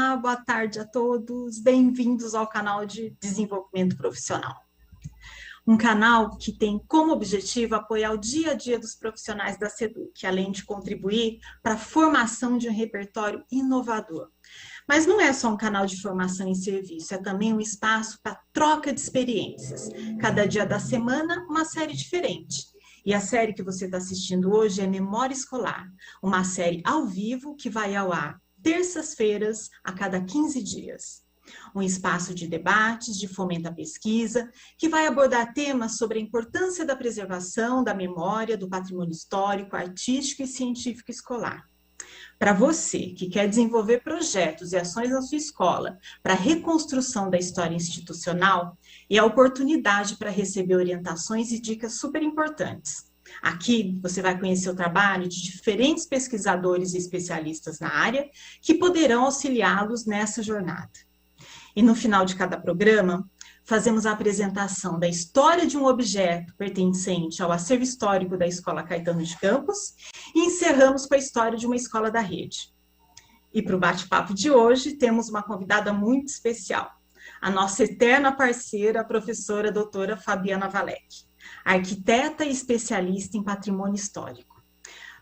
Olá, boa tarde a todos, bem-vindos ao canal de Desenvolvimento Profissional. Um canal que tem como objetivo apoiar o dia a dia dos profissionais da SEDUC, além de contribuir para a formação de um repertório inovador. Mas não é só um canal de formação em serviço, é também um espaço para troca de experiências. Cada dia da semana, uma série diferente. E a série que você está assistindo hoje é Memória Escolar, uma série ao vivo que vai ao ar terças-feiras a cada 15 dias. Um espaço de debates, de fomento à pesquisa, que vai abordar temas sobre a importância da preservação da memória, do patrimônio histórico, artístico e científico escolar. Para você que quer desenvolver projetos e ações na sua escola para a reconstrução da história institucional, é a oportunidade para receber orientações e dicas super importantes. Aqui você vai conhecer o trabalho de diferentes pesquisadores e especialistas na área que poderão auxiliá-los nessa jornada. E no final de cada programa, fazemos a apresentação da história de um objeto pertencente ao acervo histórico da Escola Caetano de Campos e encerramos com a história de uma escola da rede. E para o bate-papo de hoje, temos uma convidada muito especial, a nossa eterna parceira, a professora doutora Fabiana Valech, arquiteta e especialista em patrimônio histórico.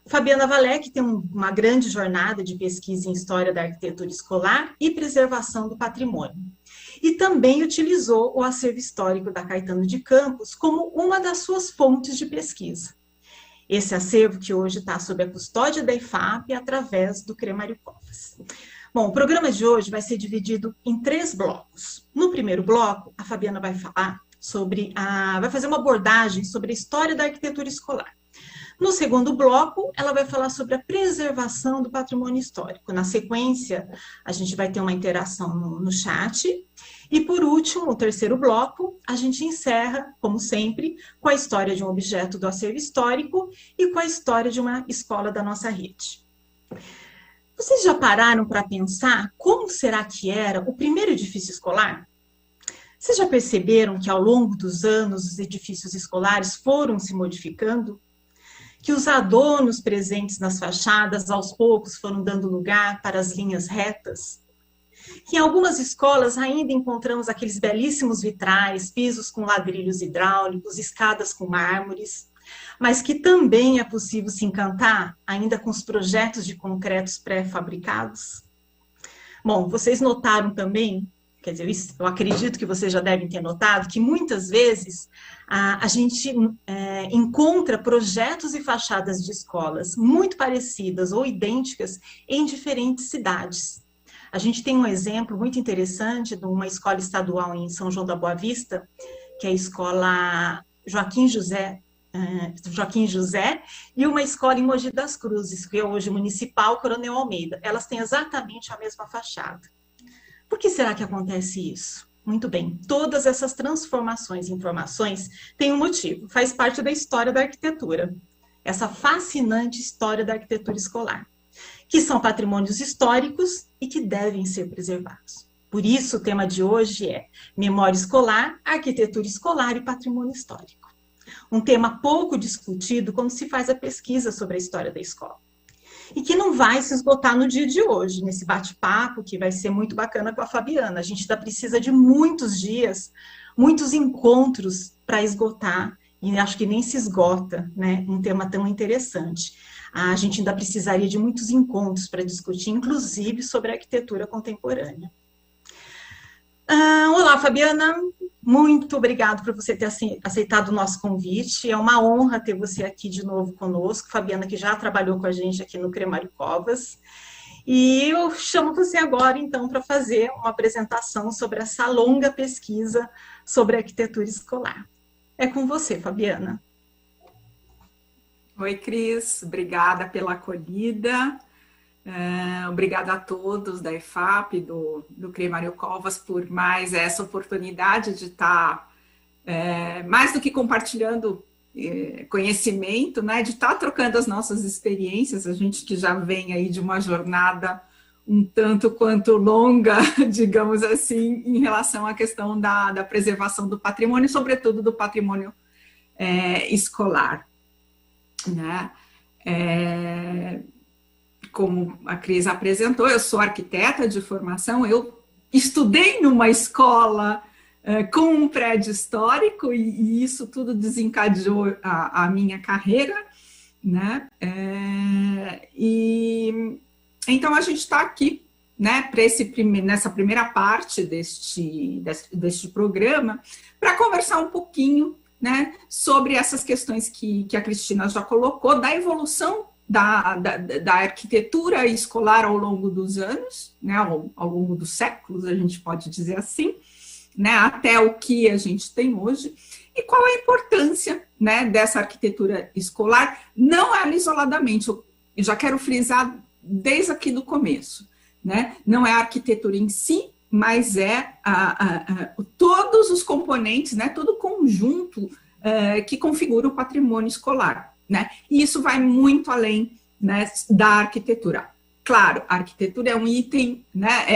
Fabiana Valech tem uma grande jornada de pesquisa em história da arquitetura escolar e preservação do patrimônio. E também utilizou o acervo histórico da Caetano de Campos como uma das suas fontes de pesquisa. Esse acervo que hoje está sob a custódia da IFAP através do CRE Mário Covas. Bom, o programa de hoje vai ser dividido em 3 blocos. No primeiro bloco, a Fabiana vai falar vai fazer uma abordagem sobre a história da arquitetura escolar. No segundo bloco, ela vai falar sobre a preservação do patrimônio histórico. Na sequência, a gente vai ter uma interação no chat. E, por último, o terceiro bloco, a gente encerra, como sempre, com a história de um objeto do acervo histórico e com a história de uma escola da nossa rede. Vocês já pararam para pensar como será que era o primeiro edifício escolar? Vocês já perceberam que, ao longo dos anos, os edifícios escolares foram se modificando? Que os adornos presentes nas fachadas, aos poucos, foram dando lugar para as linhas retas? Que em algumas escolas ainda encontramos aqueles belíssimos vitrais, pisos com ladrilhos hidráulicos, escadas com mármores, mas que também é possível se encantar ainda com os projetos de concretos pré-fabricados? Bom, vocês notaram também, quer dizer, eu acredito que vocês já devem ter notado, que muitas vezes a gente encontra projetos e fachadas de escolas muito parecidas ou idênticas em diferentes cidades. A gente tem um exemplo muito interessante de uma escola estadual em São João da Boa Vista, que é a escola Joaquim José, e uma escola em Mogi das Cruzes, que é hoje municipal, Coronel Almeida. Elas têm exatamente a mesma fachada. Por que será que acontece isso? Muito bem, todas essas transformações e informações têm um motivo, faz parte da história da arquitetura, essa fascinante história da arquitetura escolar, que são patrimônios históricos e que devem ser preservados. Por isso, o tema de hoje é Memória Escolar, Arquitetura Escolar e Patrimônio Histórico. Um tema pouco discutido quando se faz a pesquisa sobre a história da escola. E que não vai se esgotar no dia de hoje, nesse bate-papo, que vai ser muito bacana com a Fabiana. A gente ainda precisa de muitos dias, muitos encontros para esgotar, e acho que nem se esgota, né? Um tema tão interessante. A gente ainda precisaria de muitos encontros para discutir, inclusive sobre a arquitetura contemporânea. Olá, Fabiana, muito obrigada por você ter aceitado o nosso convite. É uma honra ter você aqui de novo conosco, Fabiana, que já trabalhou com a gente aqui no CRE Mário Covas. E eu chamo você agora, então, para fazer uma apresentação sobre essa longa pesquisa sobre arquitetura escolar. É com você, Fabiana. Oi, Cris, obrigada pela acolhida. Obrigada a todos da IFAP, do CRE Mário Covas, por mais essa oportunidade de estar, mais do que compartilhando conhecimento, né, de estar trocando as nossas experiências, a gente que já vem aí de uma jornada um tanto quanto longa, digamos assim, em relação à questão da preservação do patrimônio, sobretudo do patrimônio escolar, né? como a Cris apresentou, eu sou arquiteta de formação, eu estudei numa escola com um prédio histórico e isso tudo desencadeou a minha carreira, né? E então a gente está aqui, né, para nessa primeira parte deste programa, para conversar um pouquinho, né, sobre essas questões que a Cristina já colocou, da evolução da arquitetura escolar ao longo dos anos, né, ao longo dos séculos, a gente pode dizer assim, né, até o que a gente tem hoje, e qual a importância, né, dessa arquitetura escolar, não ela isoladamente, eu já quero frisar desde aqui do começo, né, não é a arquitetura em si, mas é todos os componentes, né, todo o conjunto que configura o patrimônio escolar, né, e isso vai muito além, né, da arquitetura. Claro, a arquitetura é um item, né,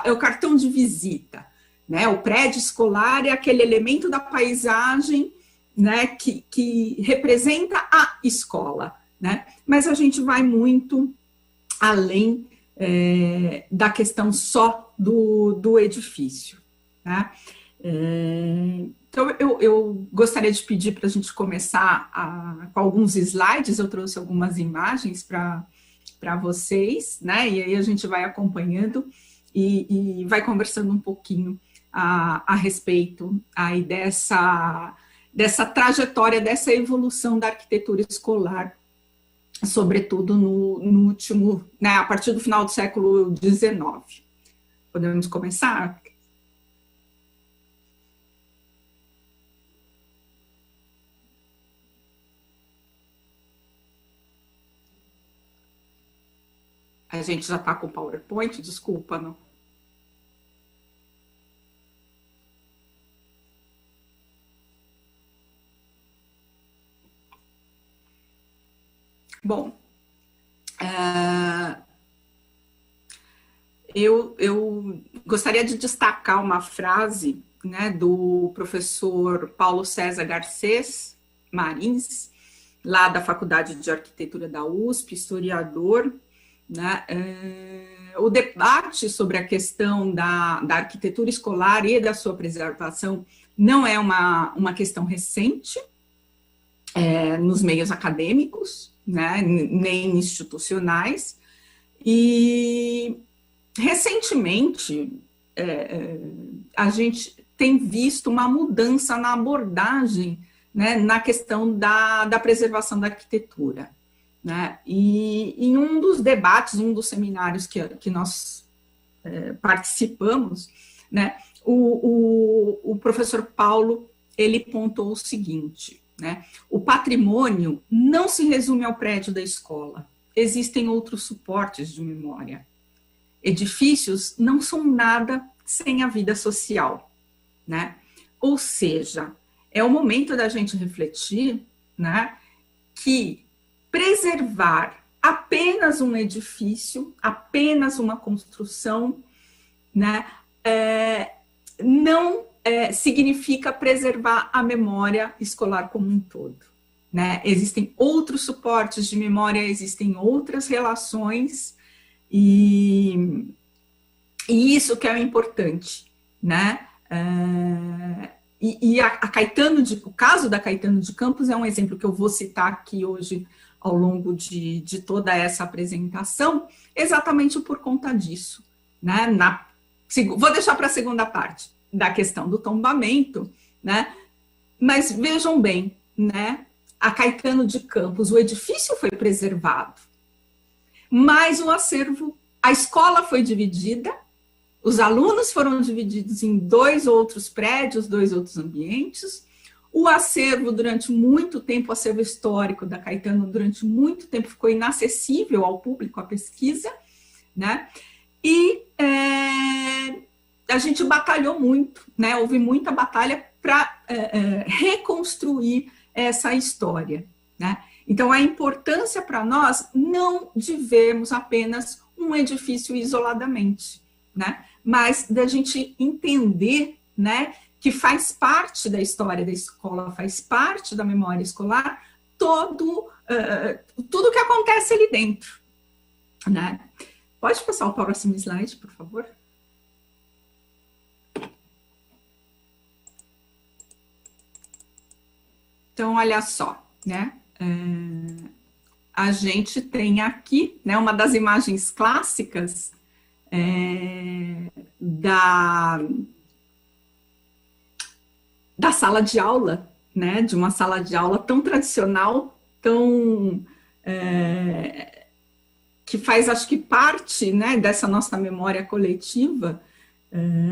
é o cartão de visita, né, o prédio escolar é aquele elemento da paisagem, né, que representa a escola, né, mas a gente vai muito além da questão só do edifício, tá? Então, eu gostaria de pedir para a gente começar com alguns slides, eu trouxe algumas imagens para vocês, né? E aí a gente vai acompanhando e vai conversando um pouquinho a respeito aí dessa trajetória, dessa evolução da arquitetura escolar, sobretudo no último, né, a partir do final do século XIX. Podemos começar? A gente já está com o PowerPoint, desculpa, não? Bom, eu gostaria de destacar uma frase, né, do professor Paulo César Garcês Marins, lá da Faculdade de Arquitetura da USP, historiador, né, o debate sobre a questão da arquitetura escolar e da sua preservação não é uma questão recente nos meios acadêmicos, né, nem institucionais, e recentemente a gente tem visto uma mudança na abordagem, né, na questão da preservação da arquitetura, né, e em um dos debates, um dos seminários que nós participamos, né, o professor Paulo, ele pontuou o seguinte, né, o patrimônio não se resume ao prédio da escola, existem outros suportes de memória. Edifícios não são nada sem a vida social, né? Ou seja, é o momento da gente refletir, né, que preservar apenas um edifício, apenas uma construção, né, não significa preservar a memória escolar como um todo, né? Existem outros suportes de memória, existem outras relações, e isso que é o importante, né? O caso da Caetano de Campos é um exemplo que eu vou citar aqui hoje ao longo de toda essa apresentação, exatamente por conta disso, né? Vou deixar para a segunda parte da questão do tombamento, né? Mas vejam bem, né? A Caetano de Campos, o edifício foi preservado, mas o acervo, a escola foi dividida, os alunos foram divididos em 2 outros prédios, 2 outros ambientes, o acervo durante muito tempo, o acervo histórico da Caetano durante muito tempo ficou inacessível ao público, à pesquisa, né? E a gente batalhou muito, né? Houve muita batalha para reconstruir essa história, né? Então, a importância para nós não de vermos apenas um edifício isoladamente, né? Mas da gente entender, né, que faz parte da história da escola, faz parte da memória escolar, tudo que acontece ali dentro, né? Pode passar o próximo slide, por favor? Então, olha só, né? A gente tem aqui, né, uma das imagens clássicas da sala de aula, né? De uma sala de aula tão tradicional, tão que faz, acho que, parte, né, dessa nossa memória coletiva,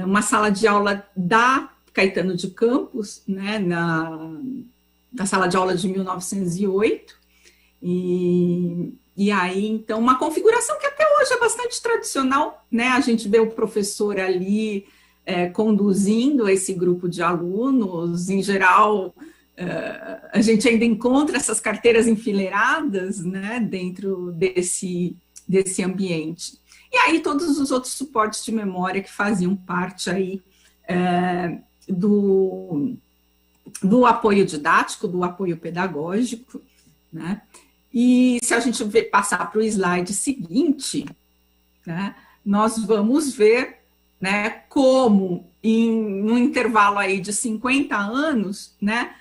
uma sala de aula da Caetano de Campos, né, na sala de aula de 1908, e aí, então, uma configuração que até hoje é bastante tradicional, né, a gente vê o professor ali conduzindo esse grupo de alunos, em geral, a gente ainda encontra essas carteiras enfileiradas, né, dentro desse ambiente. E aí todos os outros suportes de memória que faziam parte aí do apoio didático, do apoio pedagógico, né? E se a gente passar para o slide seguinte, né, nós vamos ver, né, como num intervalo aí de 50 anos, né,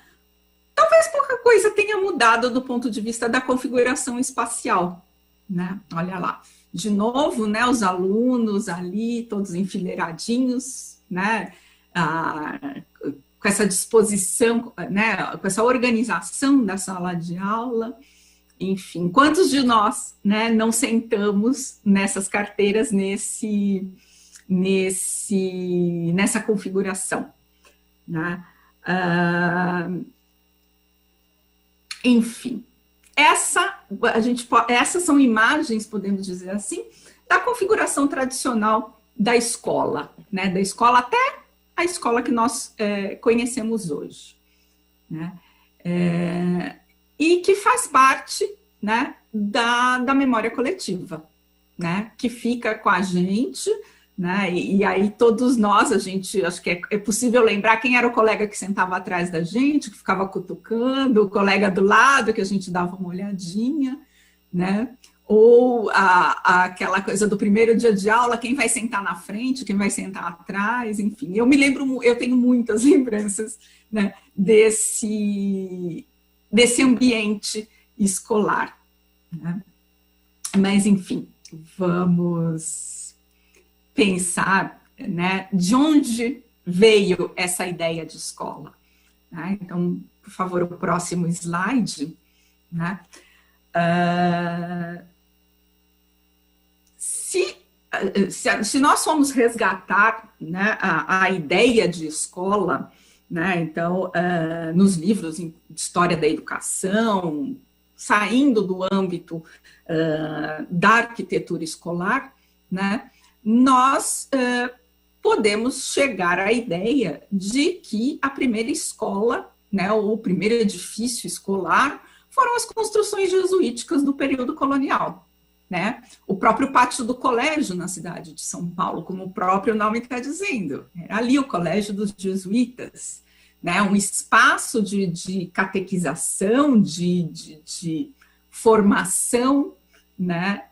talvez pouca coisa tenha mudado do ponto de vista da configuração espacial, né? Olha lá, de novo, né, os alunos ali, todos enfileiradinhos, né, com essa disposição, né, com essa organização da sala de aula, enfim, quantos de nós, né, não sentamos nessas carteiras nessa configuração, né? Enfim, essas são imagens, podemos dizer assim, da configuração tradicional da escola, né? Da escola até a escola que nós conhecemos hoje, né? E que faz parte, né, da memória coletiva, né? Que fica com a gente, né? E aí todos nós, acho que é possível lembrar quem era o colega que sentava atrás da gente, que ficava cutucando, o colega do lado, que a gente dava uma olhadinha, né? Ou aquela coisa do primeiro dia de aula, quem vai sentar na frente, quem vai sentar atrás, enfim. Eu tenho muitas lembranças, né, desse ambiente escolar, né? Mas, enfim, vamos pensar, né, de onde veio essa ideia de escola, né? Então, por favor, o próximo slide, né? Se nós formos resgatar, né, a ideia de escola, né, então, nos livros de história da educação, saindo do âmbito da arquitetura escolar, né, nós podemos chegar à ideia de que a primeira escola, né, ou o primeiro edifício escolar, foram as construções jesuíticas do período colonial, né? O próprio pátio do colégio na cidade de São Paulo, como o próprio nome está dizendo, era ali o colégio dos jesuítas, né? Um espaço de catequização, de formação, né,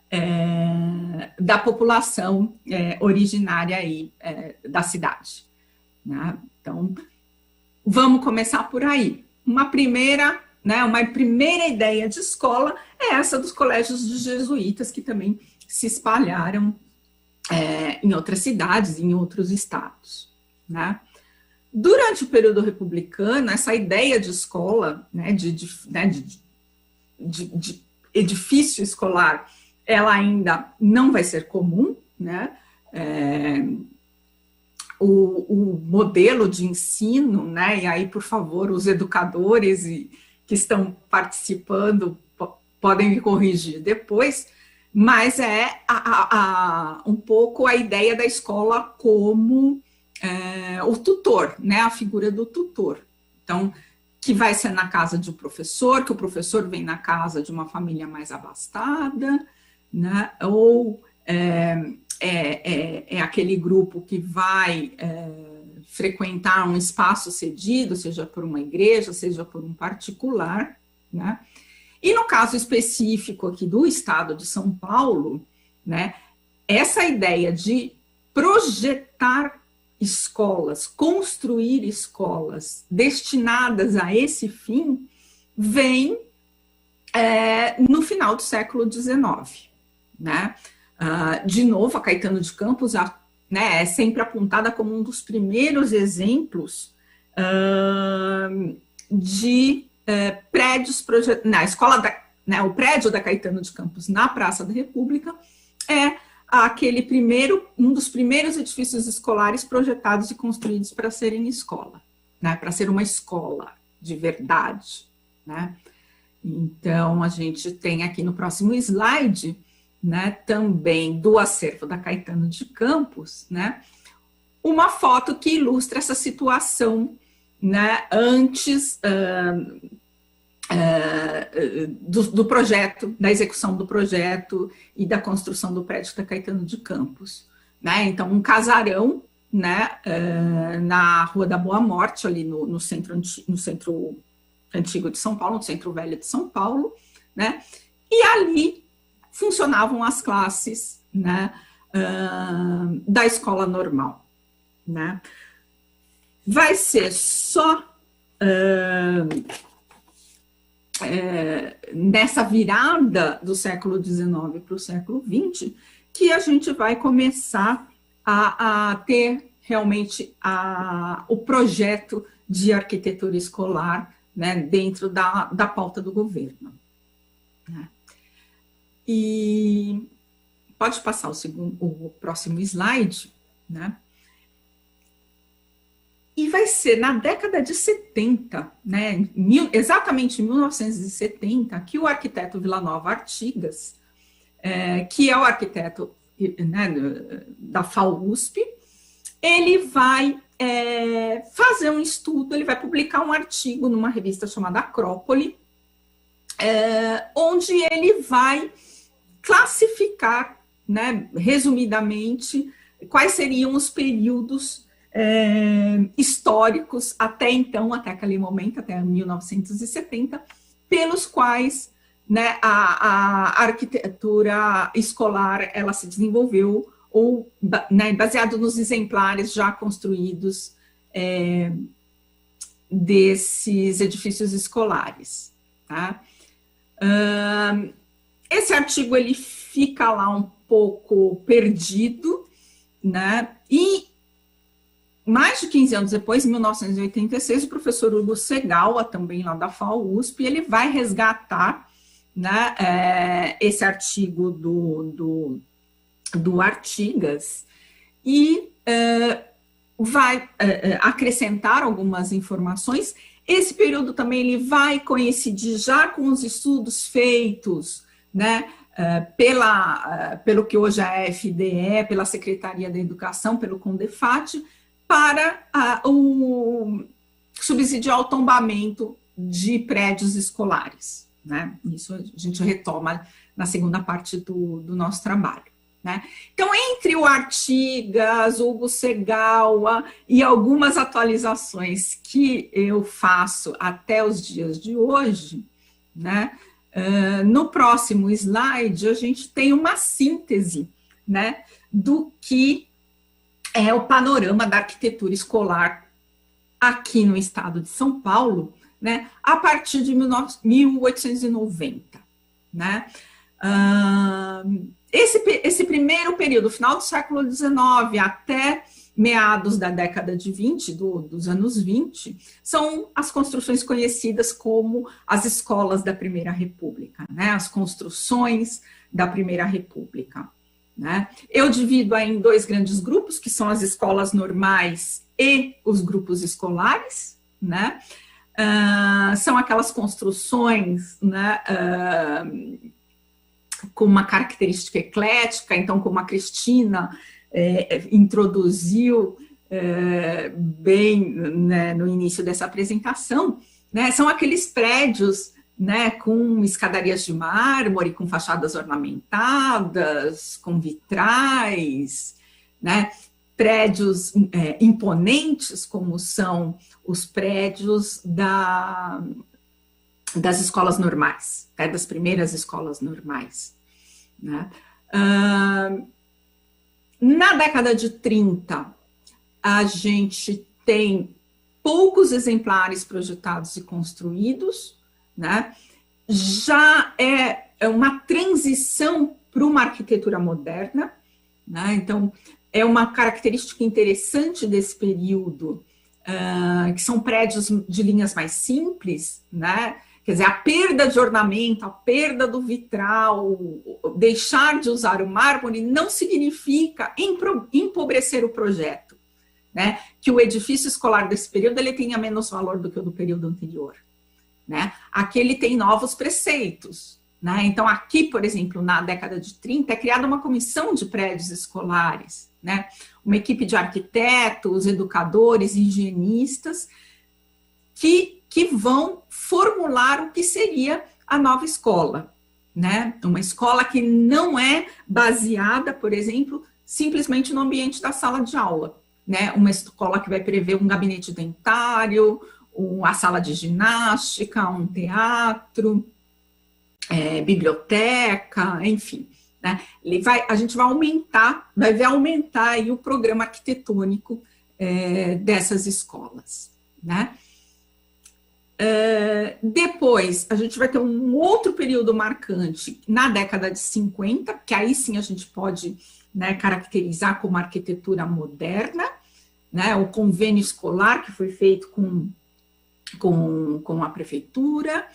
da população originária aí, da cidade, né? Então, vamos começar por aí. Uma primeira ideia de escola é essa dos colégios dos jesuítas, que também se espalharam em outras cidades, em outros estados, né? Durante o período republicano, essa ideia de escola, né, de edifício escolar, ela ainda não vai ser comum, né? O modelo de ensino, né? E aí, por favor, os educadores que estão participando podem me corrigir depois, mas um pouco a ideia da escola como o tutor, né? A figura do tutor. Então, que vai ser na casa de um professor, que o professor vem na casa de uma família mais abastada, né? Ou aquele grupo que vai frequentar um espaço cedido, seja por uma igreja, seja por um particular, né? E no caso específico aqui do estado de São Paulo, né? Essa ideia de projetar escolas, construir escolas destinadas a esse fim, vem no final do século XIX, né? De novo, a Caetano de Campos, né, é sempre apontada como um dos primeiros exemplos de prédios projetados. Na escola, né, o prédio da Caetano de Campos, na Praça da República, é um dos primeiros edifícios escolares projetados e construídos para serem escola, né, para ser uma escola de verdade, né? Então, a gente tem aqui no próximo slide, né, também do acervo da Caetano de Campos, né, uma foto que ilustra essa situação, né, antes do projeto, da execução do projeto e da construção do prédio da Caetano de Campos, né? Então, um casarão, né, na Rua da Boa Morte, ali no centro antigo de São Paulo, no centro velho de São Paulo, né? E ali funcionavam as classes, né, da escola normal, né? Vai ser só nessa virada do século XIX para o século XX que a gente vai começar a ter realmente o projeto de arquitetura escolar, né, dentro da pauta do governo, né? E pode passar o próximo slide, né? E vai ser na década de 70, né, exatamente em 1970, que o arquiteto Vilanova Artigas, que é o arquiteto, né, da FAUSP, ele vai fazer um estudo, ele vai publicar um artigo numa revista chamada Acrópole, onde ele vai classificar, né, resumidamente, quais seriam os períodos históricos até então, até aquele momento, até 1970, pelos quais, né, a arquitetura escolar ela se desenvolveu, ou, né, baseado nos exemplares já construídos desses edifícios escolares, tá? Esse artigo ele fica lá um pouco perdido, né? E mais de 15 anos depois, em 1986, o professor Hugo Segawa, também lá da FAUSP, ele vai resgatar, né, esse artigo do Artigas e vai acrescentar algumas informações. Esse período também ele vai coincidir já com os estudos feitos, né, pelo que hoje é a FDE, pela Secretaria da Educação, pelo CONDEFAT, para o subsídio ao tombamento de prédios escolares, né? Isso a gente retoma na segunda parte do nosso trabalho, né? Então, entre o Artigas, Hugo Segawa e algumas atualizações que eu faço até os dias de hoje, né? No próximo slide, a gente tem uma síntese, né, do que é o panorama da arquitetura escolar aqui no estado de São Paulo, né, a partir de 1890, né? Esse primeiro período, final do século XIX até meados da década de 20, dos anos 20, são as construções conhecidas como as escolas da Primeira República, né? As construções da Primeira República, né? Eu divido aí em dois grandes grupos, que são as escolas normais e os grupos escolares, né? São aquelas construções, né, com uma característica eclética, então, como a Cristina introduziu bem, né, no início dessa apresentação, né, são aqueles prédios, né, com escadarias de mármore, com fachadas ornamentadas, com vitrais, né, prédios imponentes, como são os prédios das escolas normais, das primeiras escolas normais, né? Na década de 30, a gente tem poucos exemplares projetados e construídos, né? Já é uma transição para uma arquitetura moderna, né? Então, é uma característica interessante desse período, que são prédios de linhas mais simples, né? Quer dizer, a perda de ornamento, a perda do vitral, deixar de usar o mármore não significa empobrecer o projeto, né? Que o edifício escolar desse período ele tenha menos valor do que o do período anterior, né? Aqui ele tem novos preceitos, né? Então, aqui, por exemplo, na década de 30, é criada uma comissão de prédios escolares, né? Uma equipe de arquitetos, educadores, higienistas, que vão formular o que seria a nova escola, né? Uma escola que não é baseada, por exemplo, simplesmente no ambiente da sala de aula, né? Uma escola que vai prever um gabinete dentário, a sala de ginástica, um teatro, biblioteca, enfim, né? A gente vai ver aumentar aí o programa arquitetônico dessas escolas, né? Depois, a gente vai ter um outro período marcante na década de 50, que aí sim a gente pode, né, caracterizar como arquitetura moderna, né, o convênio escolar que foi feito com a prefeitura,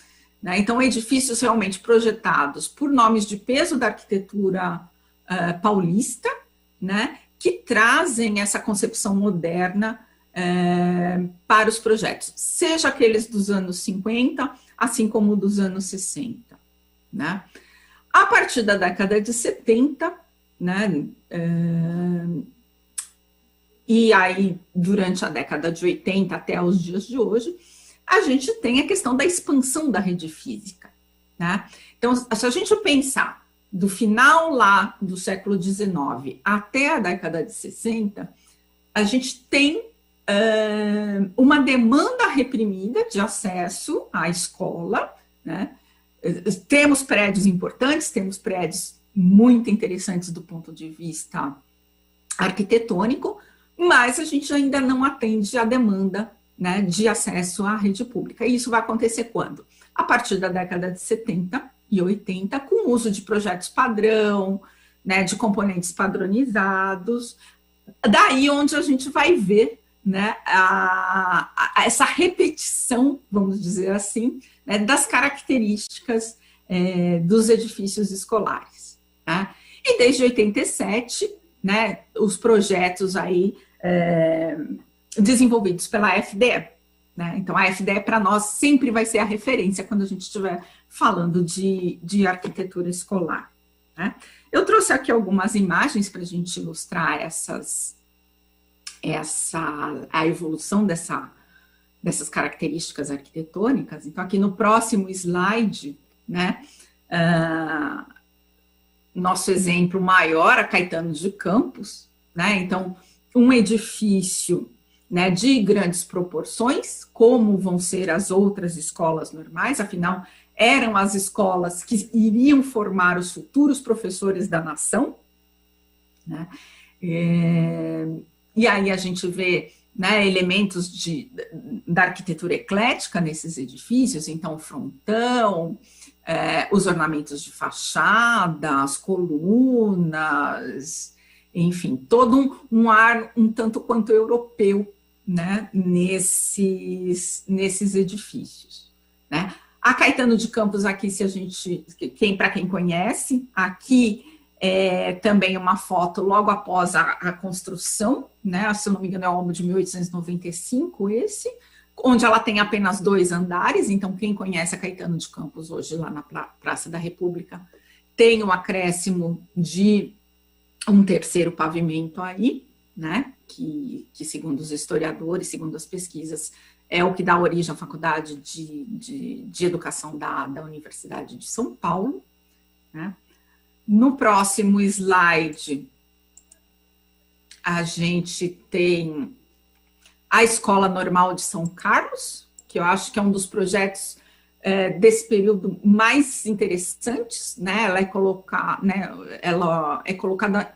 né, então edifícios realmente projetados por nomes de peso da arquitetura paulista, né, que trazem essa concepção moderna para os projetos, seja aqueles dos anos 50, assim como dos anos 60, né? A partir da década de 70, né, e aí durante a década de 80 até os dias de hoje, a gente tem a questão da expansão da rede física, né? Então, se a gente pensar do final lá do século XIX até a década de 60, a gente tem uma demanda reprimida de acesso à escola, né? Temos prédios importantes, temos prédios muito interessantes do ponto de vista arquitetônico, mas a gente ainda não atende a demanda, né, de acesso à rede pública. E isso vai acontecer quando? A partir da década de 70 e 80, com o uso de projetos padrão, né, de componentes padronizados, daí onde a gente vai ver, né, essa repetição, vamos dizer assim, né, das características dos edifícios escolares, né? E desde 87, né, os projetos aí desenvolvidos pela FDE, né? Então a FDE para nós sempre vai ser a referência quando a gente estiver falando de arquitetura escolar, né? Eu trouxe aqui algumas imagens para a gente ilustrar a evolução dessas características arquitetônicas. Então, aqui no próximo slide, né, nosso exemplo maior, a Caetano de Campos, né, então, um edifício, né, de grandes proporções, como vão ser as outras escolas normais, afinal, eram as escolas que iriam formar os futuros professores da nação, né, e aí a gente vê, né, elementos da arquitetura eclética nesses edifícios, então o frontão, os ornamentos de fachada, as colunas, enfim, todo um ar um tanto quanto europeu, né, nesses edifícios, né? A Caetano de Campos aqui, para quem conhece, aqui também uma foto logo após a construção, né? Se eu não me engano é o ano de 1895 onde ela tem apenas 2 andares, então quem conhece a Caetano de Campos hoje lá na Praça da República tem um acréscimo de um 3º pavimento aí, né? Que segundo os historiadores, segundo as pesquisas, é o que dá origem à Faculdade de Educação da Universidade de São Paulo, né? No próximo slide, a gente tem a Escola Normal de São Carlos, que eu acho que é um dos projetos desse período mais interessantes, né? Ela é colocada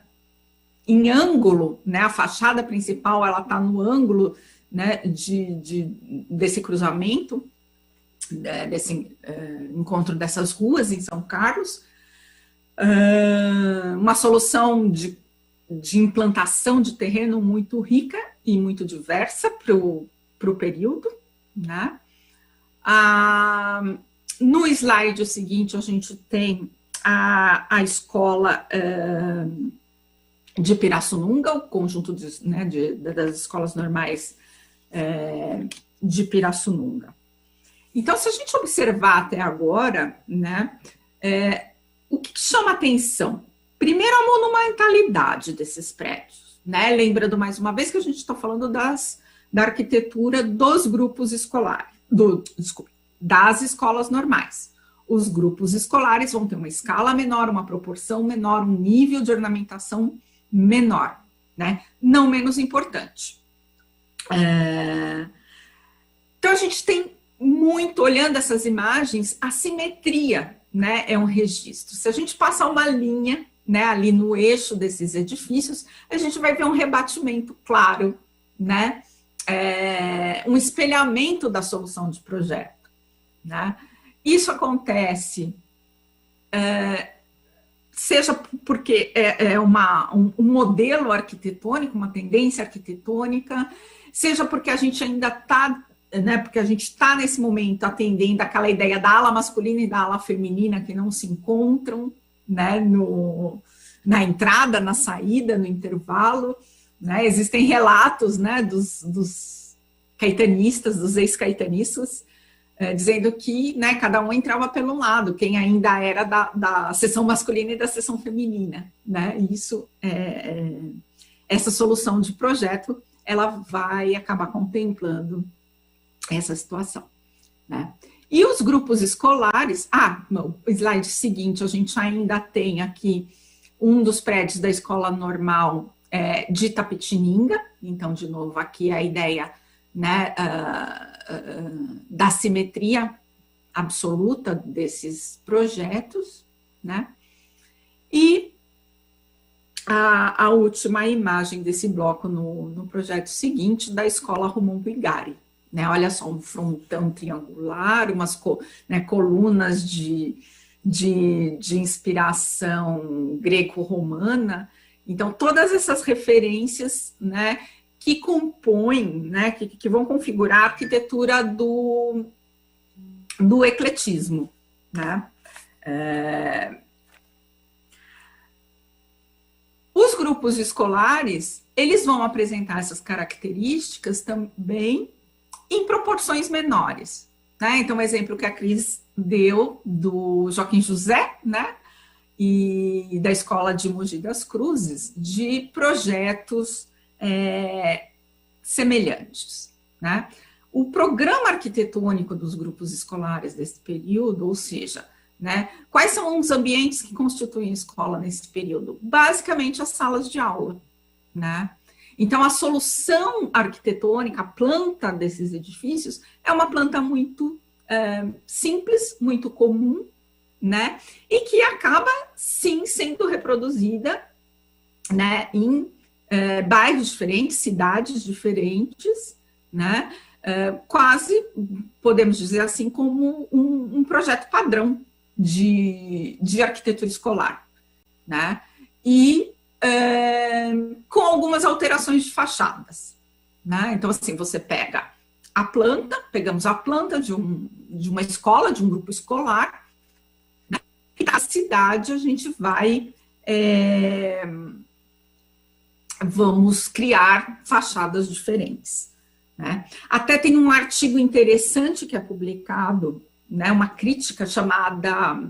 em ângulo, né? A fachada principal ela está no ângulo, né? Desse cruzamento, desse encontro dessas ruas em São Carlos. Uma solução de implantação de terreno muito rica e muito diversa para o período, né? No slide seguinte, a gente tem a escola de Pirassununga, o conjunto das escolas normais de Pirassununga. Então, se a gente observar até agora, né, o que chama atenção? Primeiro, a monumentalidade desses prédios, né? Lembrando mais uma vez que a gente está falando da arquitetura dos grupos escolares, das escolas normais. Os grupos escolares vão ter uma escala menor, uma proporção menor, um nível de ornamentação menor, né? Não menos importante. Então, a gente tem muito, olhando essas imagens, a simetria, né, é um registro. Se a gente passar uma linha, né, ali no eixo desses edifícios, a gente vai ver um rebatimento claro, né, um espelhamento da solução de projeto, né? Isso acontece, seja porque um modelo arquitetônico, uma tendência arquitetônica, seja porque a gente ainda está, né, porque a gente está nesse momento atendendo aquela ideia da ala masculina e da ala feminina que não se encontram, né, na entrada, na saída, no intervalo, né? Existem relatos, né, dos caetanistas, dos ex-caetanistas, dizendo que, né, cada um entrava pelo lado, quem ainda era da seção masculina e da seção feminina, né? Isso, essa solução de projeto, ela vai acabar contemplando essa situação, né? E os grupos escolares, no slide seguinte, a gente ainda tem aqui um dos prédios da escola normal de Itapetininga, então, de novo, aqui a ideia, né, da simetria absoluta desses projetos, né? E a última imagem desse bloco no projeto seguinte, da escola Romão Brigari, né? Olha só, um frontão triangular, umas colunas de inspiração greco-romana. Então, todas essas referências, né, que compõem, né, que vão configurar a arquitetura do ecletismo, né? Os grupos escolares, eles vão apresentar essas características também em proporções menores, né? Então, um exemplo que a Cris deu do Joaquim José, né, e da Escola de Mogi das Cruzes, de projetos semelhantes, né? O programa arquitetônico dos grupos escolares desse período, ou seja, né, quais são os ambientes que constituem a escola nesse período? Basicamente, as salas de aula, né? Então, a solução arquitetônica, a planta desses edifícios, é uma planta muito simples, muito comum, né? E que acaba, sim, sendo reproduzida, né, em bairros diferentes, cidades diferentes, né? Quase, podemos dizer assim, como um projeto padrão de arquitetura escolar, né? E com algumas alterações de fachadas, né? Então, assim, você pega a planta, pegamos a planta de uma escola, de um grupo escolar, né? E na cidade a gente vai vamos criar fachadas diferentes, né? Até tem um artigo interessante que é publicado, né, uma crítica chamada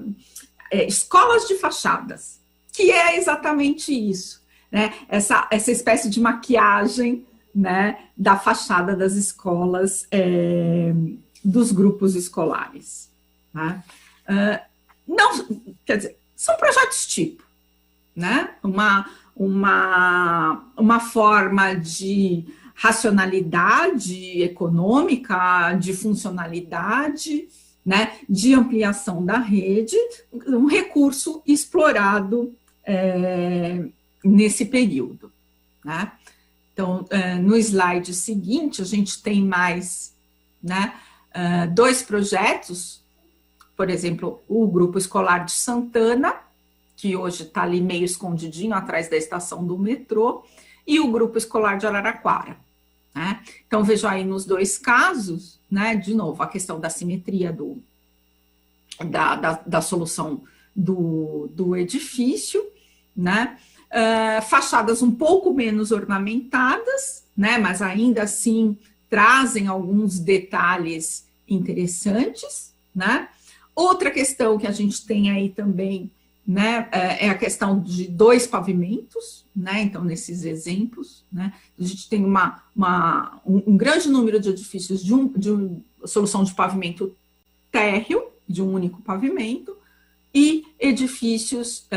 Escolas de Fachadas, que é exatamente isso, né? Essa espécie de maquiagem, né, da fachada das escolas, dos grupos escolares, né? Não, quer dizer, são projetos tipo, né? Uma forma de racionalidade econômica, de funcionalidade, né, de ampliação da rede, um recurso explorado nesse período, né? Então, no slide seguinte, a gente tem mais, né, 2 projetos, por exemplo, o Grupo Escolar de Santana, que hoje está ali meio escondidinho atrás da estação do metrô, e o Grupo Escolar de Araraquara, né? Então, vejo aí nos 2 casos, né, de novo, a questão da simetria da solução do edifício, né? Fachadas um pouco menos ornamentadas, né, mas ainda assim trazem alguns detalhes interessantes, né? Outra questão que a gente tem aí também, né, é a questão de 2 pavimentos, né? Então, nesses exemplos, né, a gente tem um grande número de edifícios de solução de pavimento térreo, de um único pavimento, e edifícios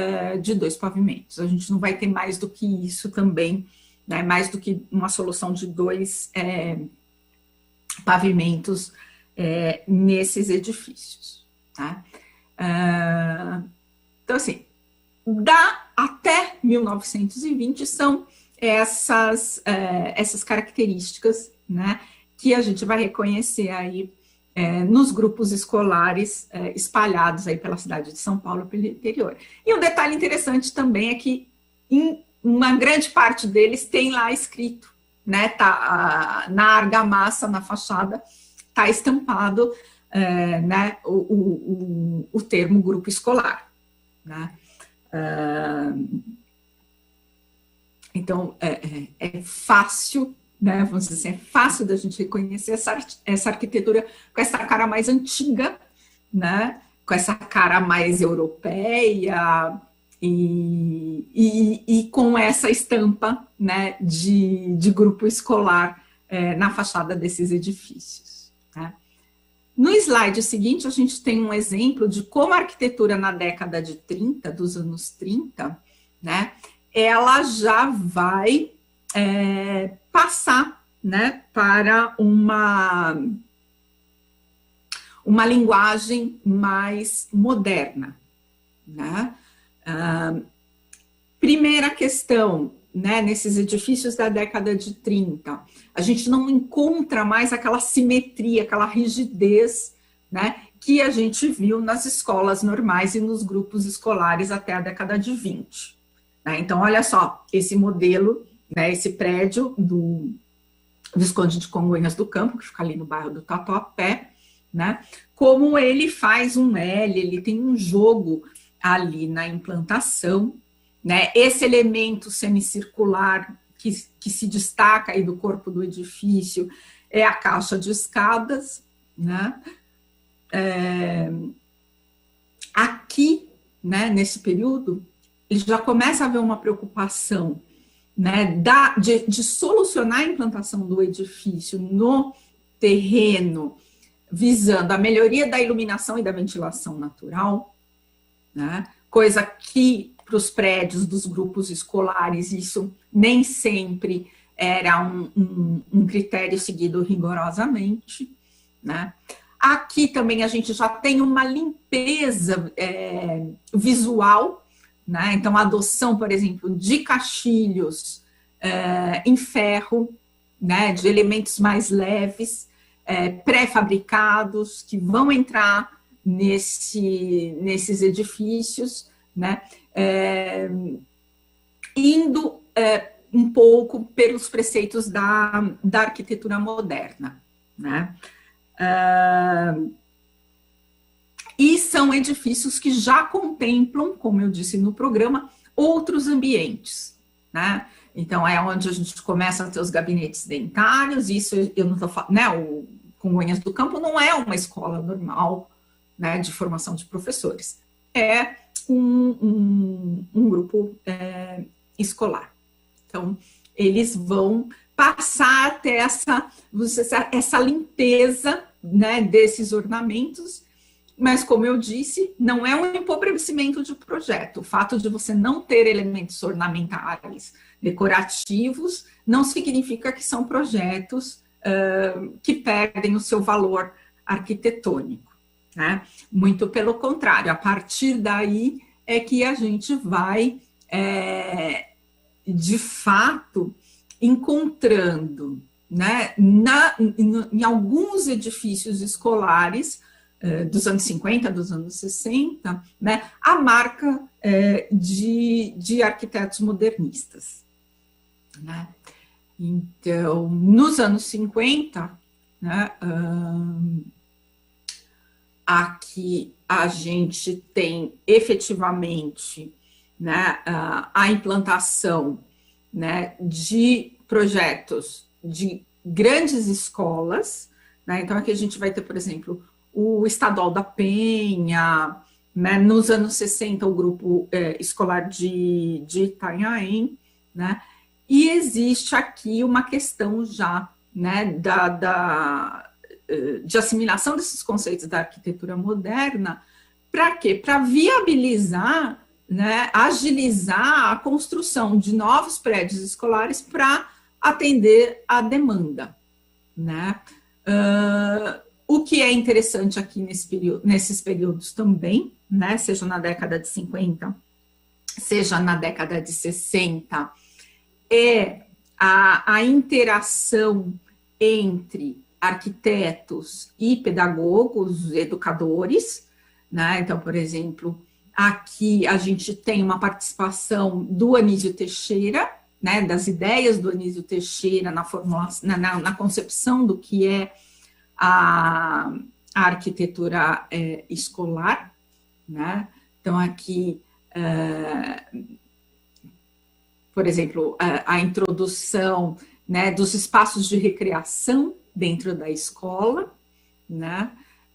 de 2 pavimentos. A gente não vai ter mais do que isso também, né, mais do que uma solução de 2 pavimentos nesses edifícios, tá? Então, assim, até 1920 são essas características, né, que a gente vai reconhecer aí nos grupos escolares espalhados aí pela cidade de São Paulo, pelo interior. E um detalhe interessante também é que em uma grande parte deles tem lá escrito, né, tá, na argamassa, na fachada, está estampado né, o termo grupo escolar, né? Então, é fácil, né, vamos dizer assim, é fácil da gente reconhecer essa arquitetura com essa cara mais antiga, né, com essa cara mais europeia e com essa estampa, né, de grupo escolar na fachada desses edifícios, né. No slide seguinte, a gente tem um exemplo de como a arquitetura na década de 30, dos anos 30, né, ela já vai passar, né, para uma linguagem mais moderna, né. Primeira questão, né, nesses edifícios da década de 30, a gente não encontra mais aquela simetria, aquela rigidez, né, que a gente viu nas escolas normais e nos grupos escolares até a década de 20. Né? Então, olha só, esse modelo, né, esse prédio do Visconde de Congonhas do Campo, que fica ali no bairro do Tatuapé, né, como ele faz um L, ele tem um jogo ali na implantação, né, esse elemento semicircular que se destaca aí do corpo do edifício é a caixa de escadas, né, aqui, né, nesse período, ele já começa a haver uma preocupação, né, de solucionar a implantação do edifício no terreno, visando a melhoria da iluminação e da ventilação natural, né, coisa que para os prédios dos grupos escolares isso nem sempre era um critério seguido rigorosamente, né. Aqui também a gente já tem uma limpeza visual, né? Então, a adoção, por exemplo, de caixilhos em ferro, né? De elementos mais leves, pré-fabricados, que vão entrar nesses edifícios, né? Indo um pouco pelos preceitos da arquitetura moderna, né? E são edifícios que já contemplam, como eu disse no programa, outros ambientes, né? Então, é onde a gente começa a ter os gabinetes dentários, isso eu não estou falando, né? O Congonhas do Campo não é uma escola normal, né, de formação de professores, é um grupo escolar. Então, eles vão passar até essa limpeza, né, desses ornamentos, mas, como eu disse, não é um empobrecimento de projeto. O fato de você não ter elementos ornamentais decorativos não significa que são projetos que perdem o seu valor arquitetônico, né? Muito pelo contrário, a partir daí é que a gente vai, de fato, encontrando, né, em alguns edifícios escolares dos anos 50, dos anos 60, né, a marca de arquitetos modernistas, né? Então, nos anos 50, né, aqui a gente tem efetivamente, né, a implantação, né, de projetos de grandes escolas, né? Então aqui a gente vai ter, por exemplo, o Estadual da Penha, né? Nos anos 60 o grupo escolar de Itanhaém, né? E existe aqui uma questão já, né, de assimilação desses conceitos da arquitetura moderna. Para quê? Para viabilizar, né, agilizar a construção de novos prédios escolares para atender a demanda, né? O que é interessante aqui nesses períodos também, né, seja na década de 50, seja na década de 60, é a interação entre arquitetos e pedagogos, educadores, né? Então, por exemplo, aqui a gente tem uma participação do Anísio Teixeira, né, das ideias do Anísio Teixeira na concepção do que é a arquitetura escolar, né? Então, aqui, por exemplo, a introdução, né, dos espaços de recreação dentro da escola, né,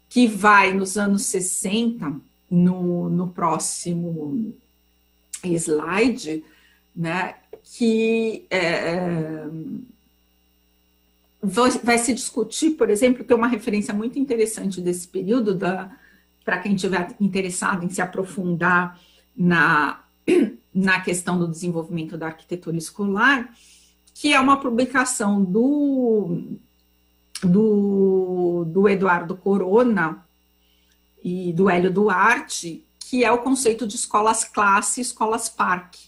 que vai nos anos 60, no próximo slide, né, que vai se discutir, por exemplo, tem uma referência muito interessante desse período, para quem estiver interessado em se aprofundar na questão do desenvolvimento da arquitetura escolar, que é uma publicação do Eduardo Corona e do Hélio Duarte, que é o conceito de escolas classe e escolas parque,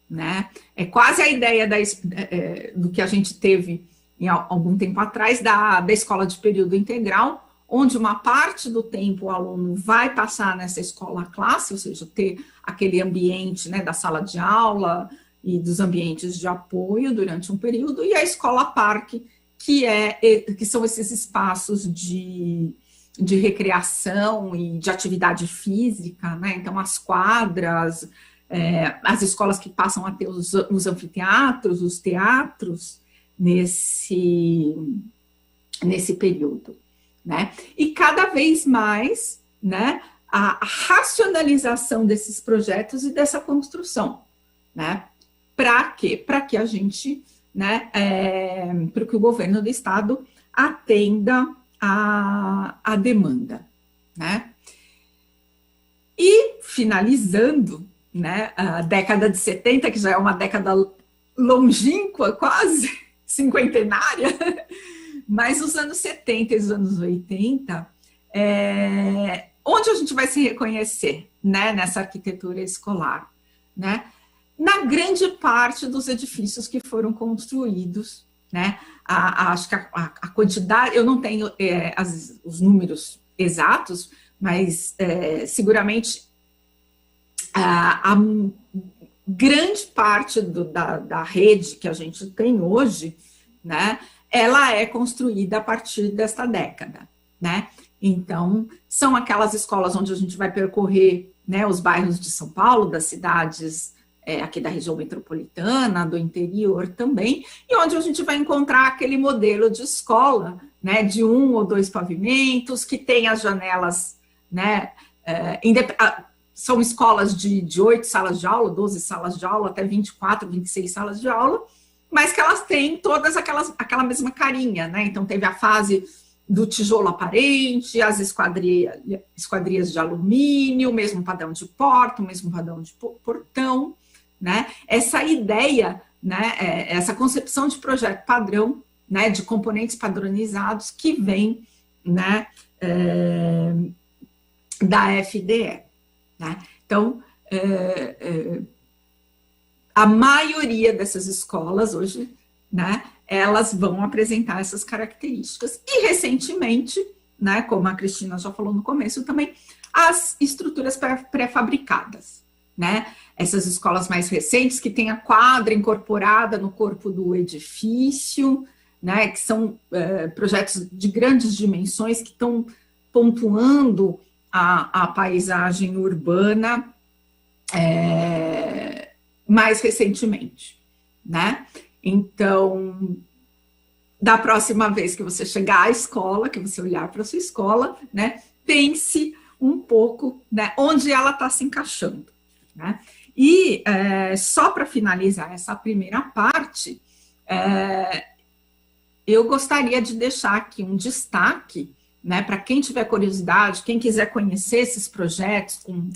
né? É quase a ideia do que a gente teve algum tempo atrás da escola de período integral, onde uma parte do tempo o aluno vai passar nessa escola classe, ou seja, ter aquele ambiente, né, da sala de aula e dos ambientes de apoio durante um período, e a escola parque, que são esses espaços de recreação e de atividade física, né? Então, as quadras, as escolas que passam a ter os anfiteatros, os teatros, nesse período, né? E cada vez mais, né, a racionalização desses projetos e dessa construção, né? Para quê? Para que a gente, né, para que o governo do estado atenda a demanda, né? E finalizando, né, a década de 70, que já é uma década longínqua, quase cinquentenária, mas os anos 70 e os anos 80, onde a gente vai se reconhecer, né, nessa arquitetura escolar, né? Na grande parte dos edifícios que foram construídos, né? Acho que a quantidade, eu não tenho os números exatos, mas seguramente a grande parte da rede que a gente tem hoje, né, ela é construída a partir desta década, né? Então, são aquelas escolas onde a gente vai percorrer, né, os bairros de São Paulo, das cidades aqui da região metropolitana, do interior também, e onde a gente vai encontrar aquele modelo de escola, né, de 1 ou 2 pavimentos, que tem as janelas, né, são escolas de 8 salas de aula, 12 salas de aula, até 24, 26 salas de aula, mas que elas têm todas aquela mesma carinha, né? Então, teve a fase do tijolo aparente, as esquadrias de alumínio, o mesmo padrão de porta, o mesmo padrão de portão, né? Essa ideia, né, essa concepção de projeto padrão, né, de componentes padronizados que vem, né, da FDE, né? Então, a maioria dessas escolas hoje, né, elas vão apresentar essas características. E, recentemente, né, como a Cristina já falou no começo também, as estruturas pré-fabricadas, né? Essas escolas mais recentes que têm a quadra incorporada no corpo do edifício, né, que são projetos de grandes dimensões que estão pontuando a paisagem urbana mais recentemente, né? Então, da próxima vez que você chegar à escola, que você olhar para a sua escola, né, pense um pouco, né, onde ela está se encaixando, né? E só para finalizar essa primeira parte, eu gostaria de deixar aqui um destaque, né, para quem tiver curiosidade, quem quiser conhecer esses projetos com,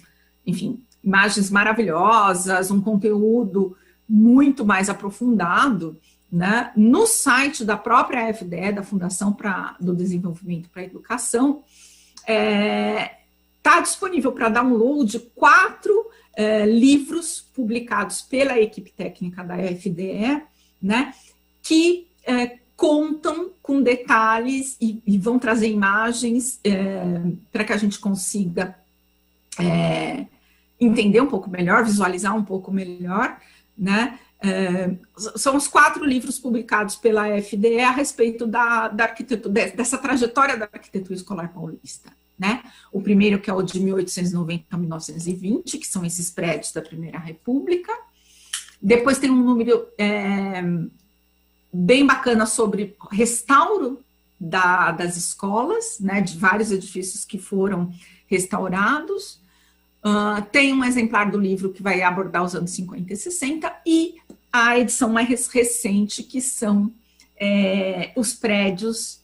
enfim, imagens maravilhosas, um conteúdo muito mais aprofundado, né, no site da própria FDE, da Fundação do Desenvolvimento para a Educação, está disponível para download 4 livros publicados pela equipe técnica da FDE, né, que contam com detalhes e vão trazer imagens para que a gente consiga entender um pouco melhor, visualizar um pouco melhor, né? São os 4 livros publicados pela FDE a respeito da arquitetura, dessa trajetória da arquitetura escolar paulista, né? O primeiro, que é o de 1890 a 1920, que são esses prédios da Primeira República. Depois tem um número bem bacana sobre restauro das escolas, né, de vários edifícios que foram restaurados. Tem um exemplar do livro que vai abordar os anos 50 e 60, e a edição mais recente, que são os prédios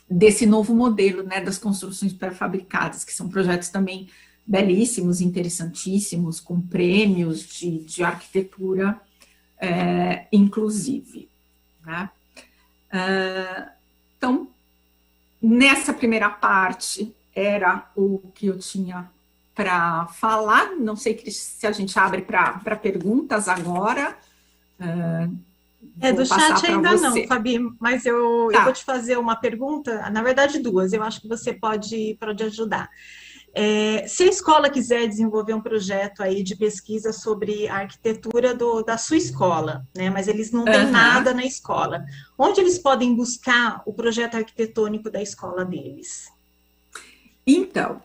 desse novo modelo, né, das construções pré-fabricadas, que são projetos também belíssimos, interessantíssimos, com prêmios de arquitetura, inclusive, né? Então, nessa primeira parte, era o que eu tinha para falar. Não sei se a gente abre para perguntas agora. Do chat ainda não, Fabi, mas eu vou te fazer uma pergunta, na verdade 2, eu acho que você pode ajudar. Se a escola quiser desenvolver um projeto aí de pesquisa sobre a arquitetura da sua escola, né, mas eles não têm nada na escola, onde eles podem buscar o projeto arquitetônico da escola deles? Então,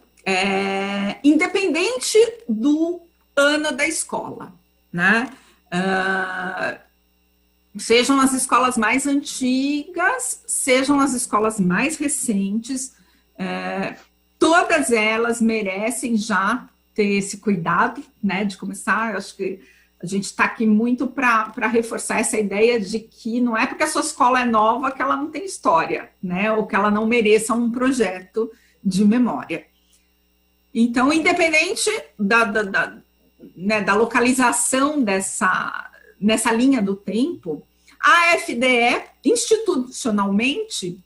independente do ano da escola, né, sejam as escolas mais antigas, sejam as escolas mais recentes, todas elas merecem já ter esse cuidado, né, de começar. Eu acho que a gente está aqui muito para reforçar essa ideia de que não é porque a sua escola é nova que ela não tem história, né, ou que ela não mereça um projeto de memória. Então, independente da localização nessa linha do tempo, a FDE, institucionalmente,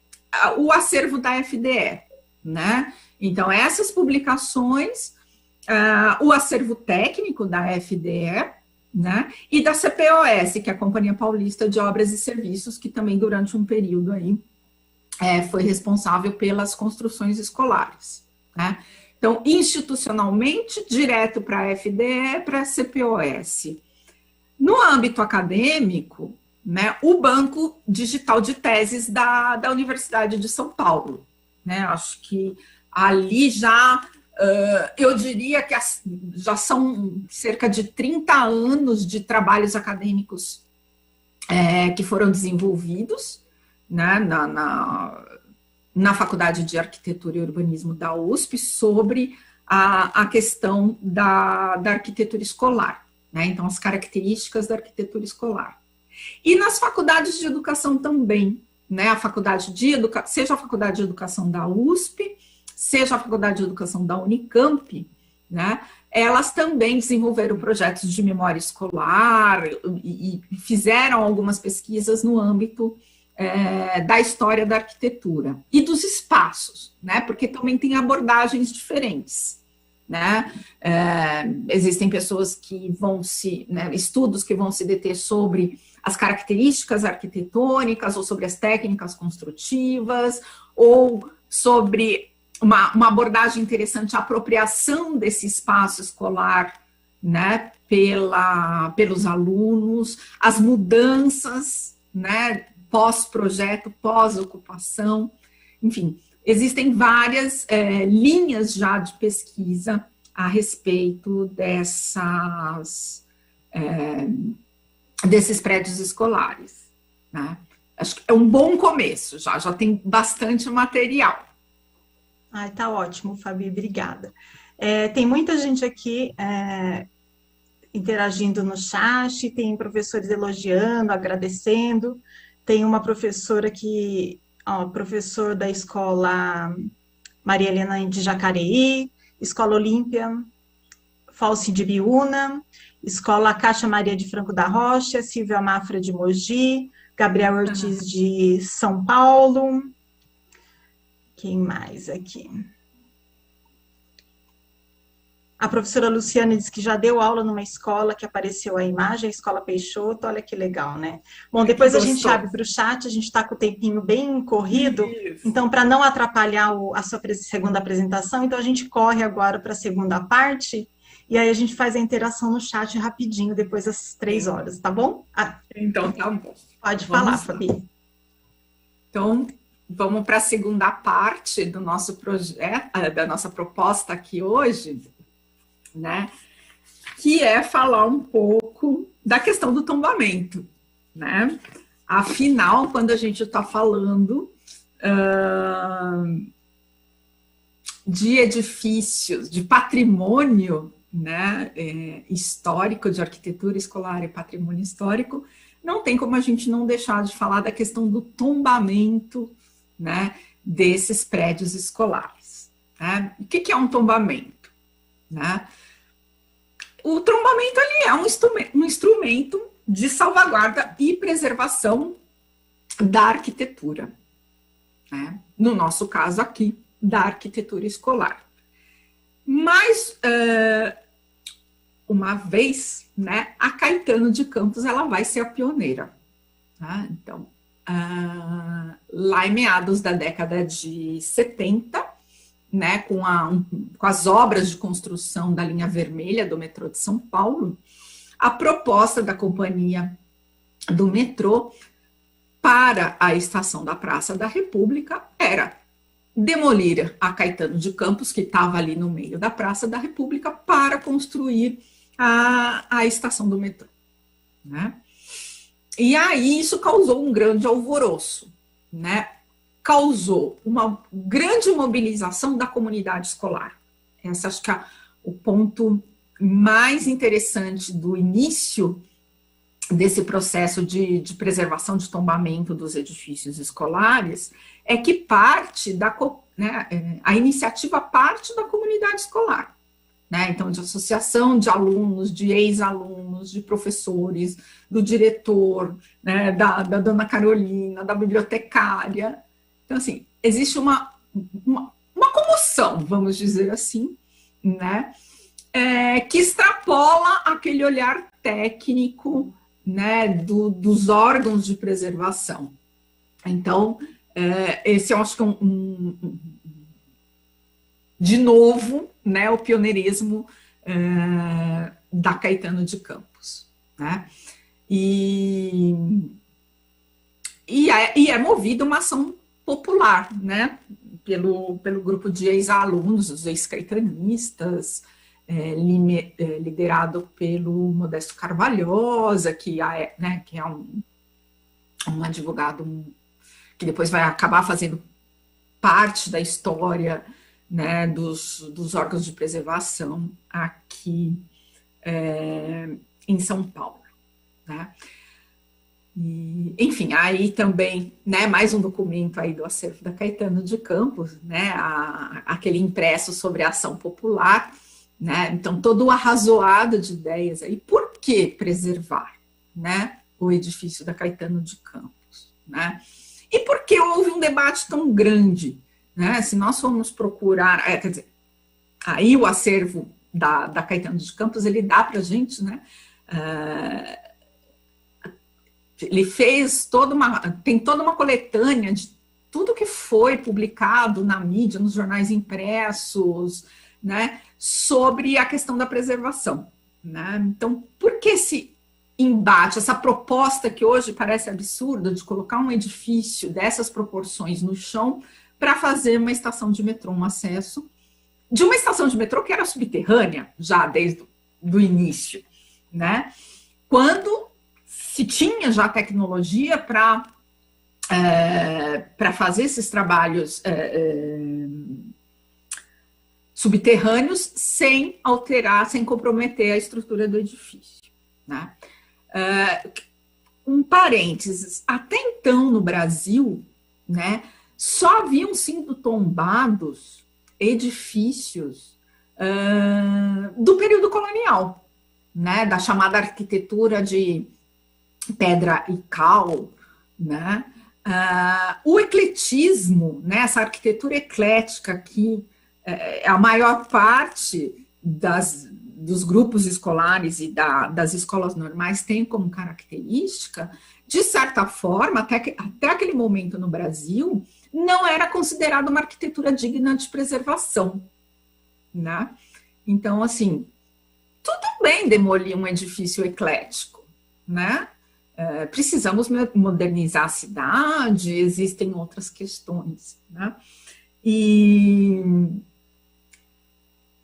o acervo da FDE, né? Então, essas publicações, o acervo técnico da FDE, né? E da CPOS, que é a Companhia Paulista de Obras e Serviços, que também durante um período aí foi responsável pelas construções escolares, né? Então, institucionalmente, direto para a FDE, para a CPOS. No âmbito acadêmico, né, o Banco Digital de Teses da Universidade de São Paulo, né? Acho que ali já, eu diria que já são cerca de 30 anos de trabalhos acadêmicos que foram desenvolvidos, né, na Faculdade de Arquitetura e Urbanismo da USP sobre a questão da arquitetura escolar, né? Então, as características da arquitetura escolar. E nas faculdades de educação também, né? Seja a Faculdade de Educação da USP, seja a Faculdade de Educação da Unicamp, né? Elas também desenvolveram projetos de memória escolar e fizeram algumas pesquisas no âmbito da história da arquitetura e dos espaços, né? Porque também tem abordagens diferentes, né? Existem pessoas que vão né, estudos que vão se deter sobre as características arquitetônicas, ou sobre as técnicas construtivas, ou sobre uma abordagem interessante, a apropriação desse espaço escolar, né, pelos alunos, as mudanças, né, pós-projeto, pós-ocupação, enfim, existem várias linhas já de pesquisa a respeito desses prédios escolares, né? Acho que é um bom começo, já tem bastante material. Ai, tá ótimo, Fabi, obrigada. Tem muita gente aqui interagindo no chat, tem professores elogiando, agradecendo, tem uma professora professor da escola Maria Helena de Jacareí, Escola Olímpia Falsi de Biúna, Escola Caixa Maria de Franco da Rocha, Silvia Mafra de Mogi, Gabriel Ortiz de São Paulo. Quem mais aqui? A professora Luciana diz que já deu aula numa escola que apareceu a imagem, a Escola Peixoto, olha que legal, né? Bom, depois a gente abre para o chat, a gente está com o tempinho bem corrido, então para não atrapalhar a sua segunda apresentação, então a gente corre agora para a segunda parte, e aí a gente faz a interação no chat rapidinho, depois das 3 horas, tá bom? Então tá bom. Pode falar, Fabi. Então, vamos para a segunda parte do nosso projeto, da nossa proposta aqui hoje, né, que é falar um pouco da questão do tombamento, né? Afinal, quando a gente está falando de edifícios, de patrimônio, né, histórico, de arquitetura escolar e patrimônio histórico, não tem como a gente não deixar de falar da questão do tombamento, né, desses prédios escolares, né? O que é um tombamento, né? O tombamento ali é um instrumento de salvaguarda e preservação da arquitetura, né? No nosso caso aqui, da arquitetura escolar. Mas, uma vez, né, a Caetano de Campos, ela vai ser a pioneira, tá? Então, lá em meados da década de 70, né, com as obras de construção da linha vermelha do metrô de São Paulo, a proposta da companhia do metrô para a estação da Praça da República era demolir a Caetano de Campos, que estava ali no meio da Praça da República, para construir a estação do metrô, né? E aí isso causou um grande alvoroço, né? Causou uma grande mobilização da comunidade escolar. Esse acho que é o ponto mais interessante do início desse processo de preservação de tombamento dos edifícios escolares, é que a iniciativa parte da comunidade escolar, né? Então, de associação de alunos, de ex-alunos, de professores, do diretor, né? da dona Carolina, da bibliotecária. Então, assim, existe uma comoção, vamos dizer assim, né? Que extrapola aquele olhar técnico, né, dos órgãos de preservação. Então, esse eu acho que de novo, né, o pioneirismo da Caetano de Campos, né? E é movida uma ação popular, né, pelo grupo de ex-alunos, os ex-caetanistas, liderado pelo Modesto Carvalhosa, que é um advogado que depois vai acabar fazendo parte da história, né, dos órgãos de preservação aqui em São Paulo, né? E, enfim, aí também, né, mais um documento aí do acervo da Caetano de Campos, né, aquele impresso sobre a ação popular, né? Então, todo o arrazoado de ideias aí. Por que preservar, né, o edifício da Caetano de Campos, né? E por que houve um debate tão grande, né? Se nós formos procurar, quer dizer, aí o acervo da Caetano de Campos, ele dá para a gente, né? Ele tem toda uma coletânea de tudo que foi publicado na mídia, nos jornais impressos, né, sobre a questão da preservação, né? Então, por que esse embate, essa proposta que hoje parece absurda de colocar um edifício dessas proporções no chão para fazer uma estação de metrô, um acesso de uma estação de metrô que era subterrânea já desde o início, né? Quando se tinha já tecnologia para fazer esses trabalhos subterrâneos sem alterar, sem comprometer a estrutura do edifício, né? Um parênteses, até então no Brasil, né, só haviam sido tombados edifícios do período colonial, né, da chamada arquitetura de pedra e cal, né? O ecletismo, né, essa arquitetura eclética que a maior parte dos grupos escolares e das escolas normais tem como característica, de certa forma, até aquele momento no Brasil, não era considerada uma arquitetura digna de preservação, né? Então, assim, tudo bem demolir um edifício eclético, né? Precisamos modernizar a cidade, existem outras questões, né?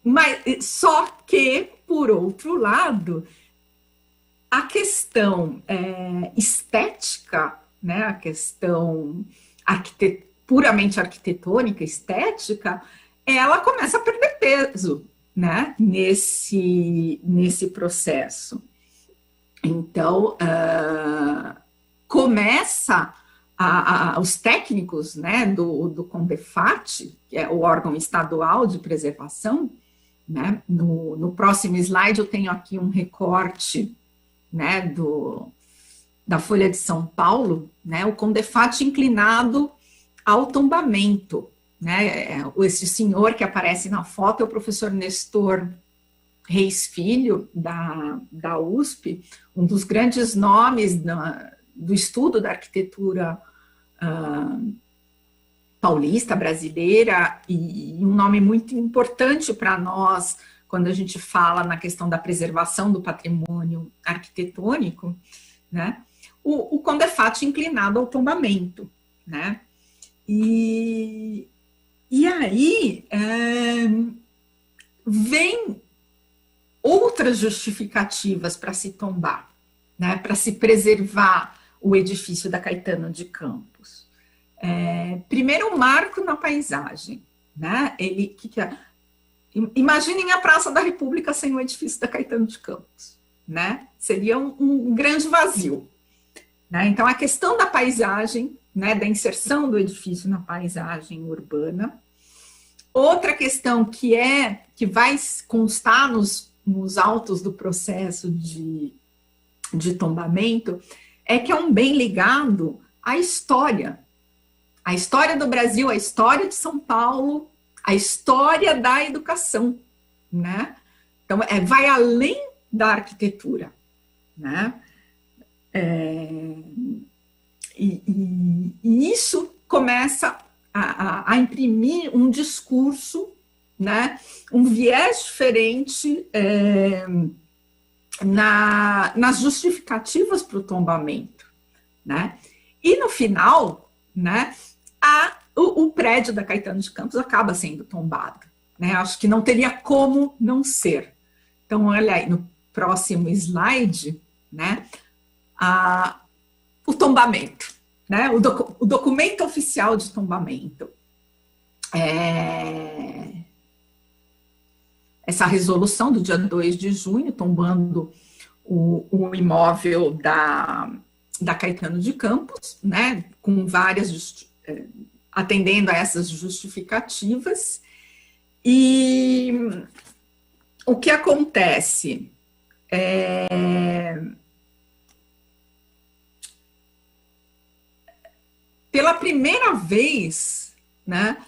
Mas só que, por outro lado, a questão estética, né, a questão puramente arquitetônica, estética, ela começa a perder peso, né, nesse processo. Então, começa os técnicos, né, do CONDEFAT, que é o órgão estadual de preservação, né, no próximo slide eu tenho aqui um recorte, né, da Folha de São Paulo, né, o CONDEFAT inclinado ao tombamento, né, esse senhor que aparece na foto é o professor Nestor Reis Filho, da USP, um dos grandes nomes do estudo da arquitetura paulista, brasileira, e um nome muito importante para nós, quando a gente fala na questão da preservação do patrimônio arquitetônico, né? O CONDEFAT inclinado ao tombamento, né? E aí vem outras justificativas para se tombar, né? Para se preservar o edifício da Caetano de Campos. Primeiro, um marco na paisagem, né? Imaginem a Praça da República sem o edifício da Caetano de Campos, né? Seria um grande vazio, né? Então, a questão da paisagem, né, da inserção do edifício na paisagem urbana. Outra questão que vai constar nos autos do processo de tombamento é que é um bem ligado à história do Brasil, a história de São Paulo, a história da educação, né? Então, vai além da arquitetura, né? E isso começa a imprimir um discurso, né? Um viés diferente nas justificativas para o tombamento, né? E no final, né? O prédio da Caetano de Campos acaba sendo tombado, né? Acho que não teria como não ser. Então, olha aí, no próximo slide, né? O tombamento, né? O documento oficial de tombamento. Essa resolução do dia 2 de junho, tombando o imóvel da Caetano de Campos, né? Com várias atendendo a essas justificativas. E o que acontece? Pela primeira vez, né,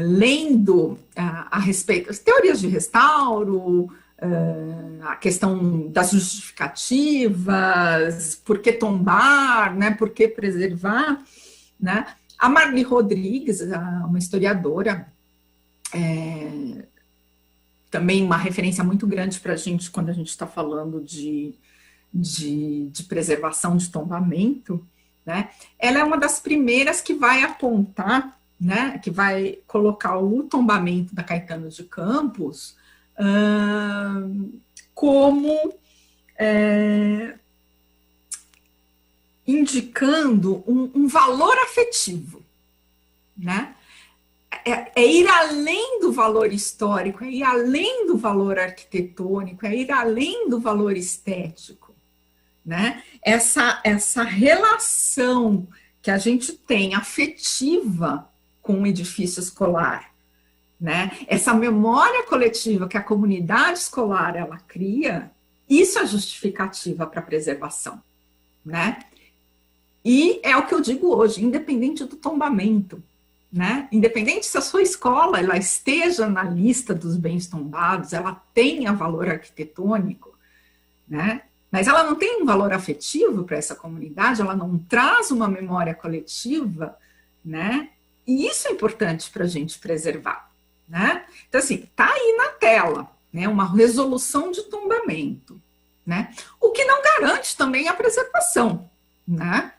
lendo a respeito das teorias de restauro, a questão das justificativas, por que tombar, né, por que preservar, né? A Marli Rodrigues, uma historiadora, também uma referência muito grande para a gente quando a gente está falando de preservação de tombamento, né? Ela é uma das primeiras que vai apontar, né, que vai colocar o tombamento da Caetano de Campos como indicando um valor afetivo, né? É ir além do valor histórico, é ir além do valor arquitetônico, é ir além do valor estético, né? Essa relação que a gente tem afetiva com o edifício escolar, né? Essa memória coletiva que a comunidade escolar ela cria, isso é justificativa para a preservação, né? E é o que eu digo hoje, independente do tombamento, né? Independente se a sua escola ela esteja na lista dos bens tombados, ela tenha valor arquitetônico, né? Mas ela não tem um valor afetivo para essa comunidade, ela não traz uma memória coletiva, né? E isso é importante para a gente preservar, né? Então, assim, está aí na tela, né? Uma resolução de tombamento, né? O que não garante também a preservação, né?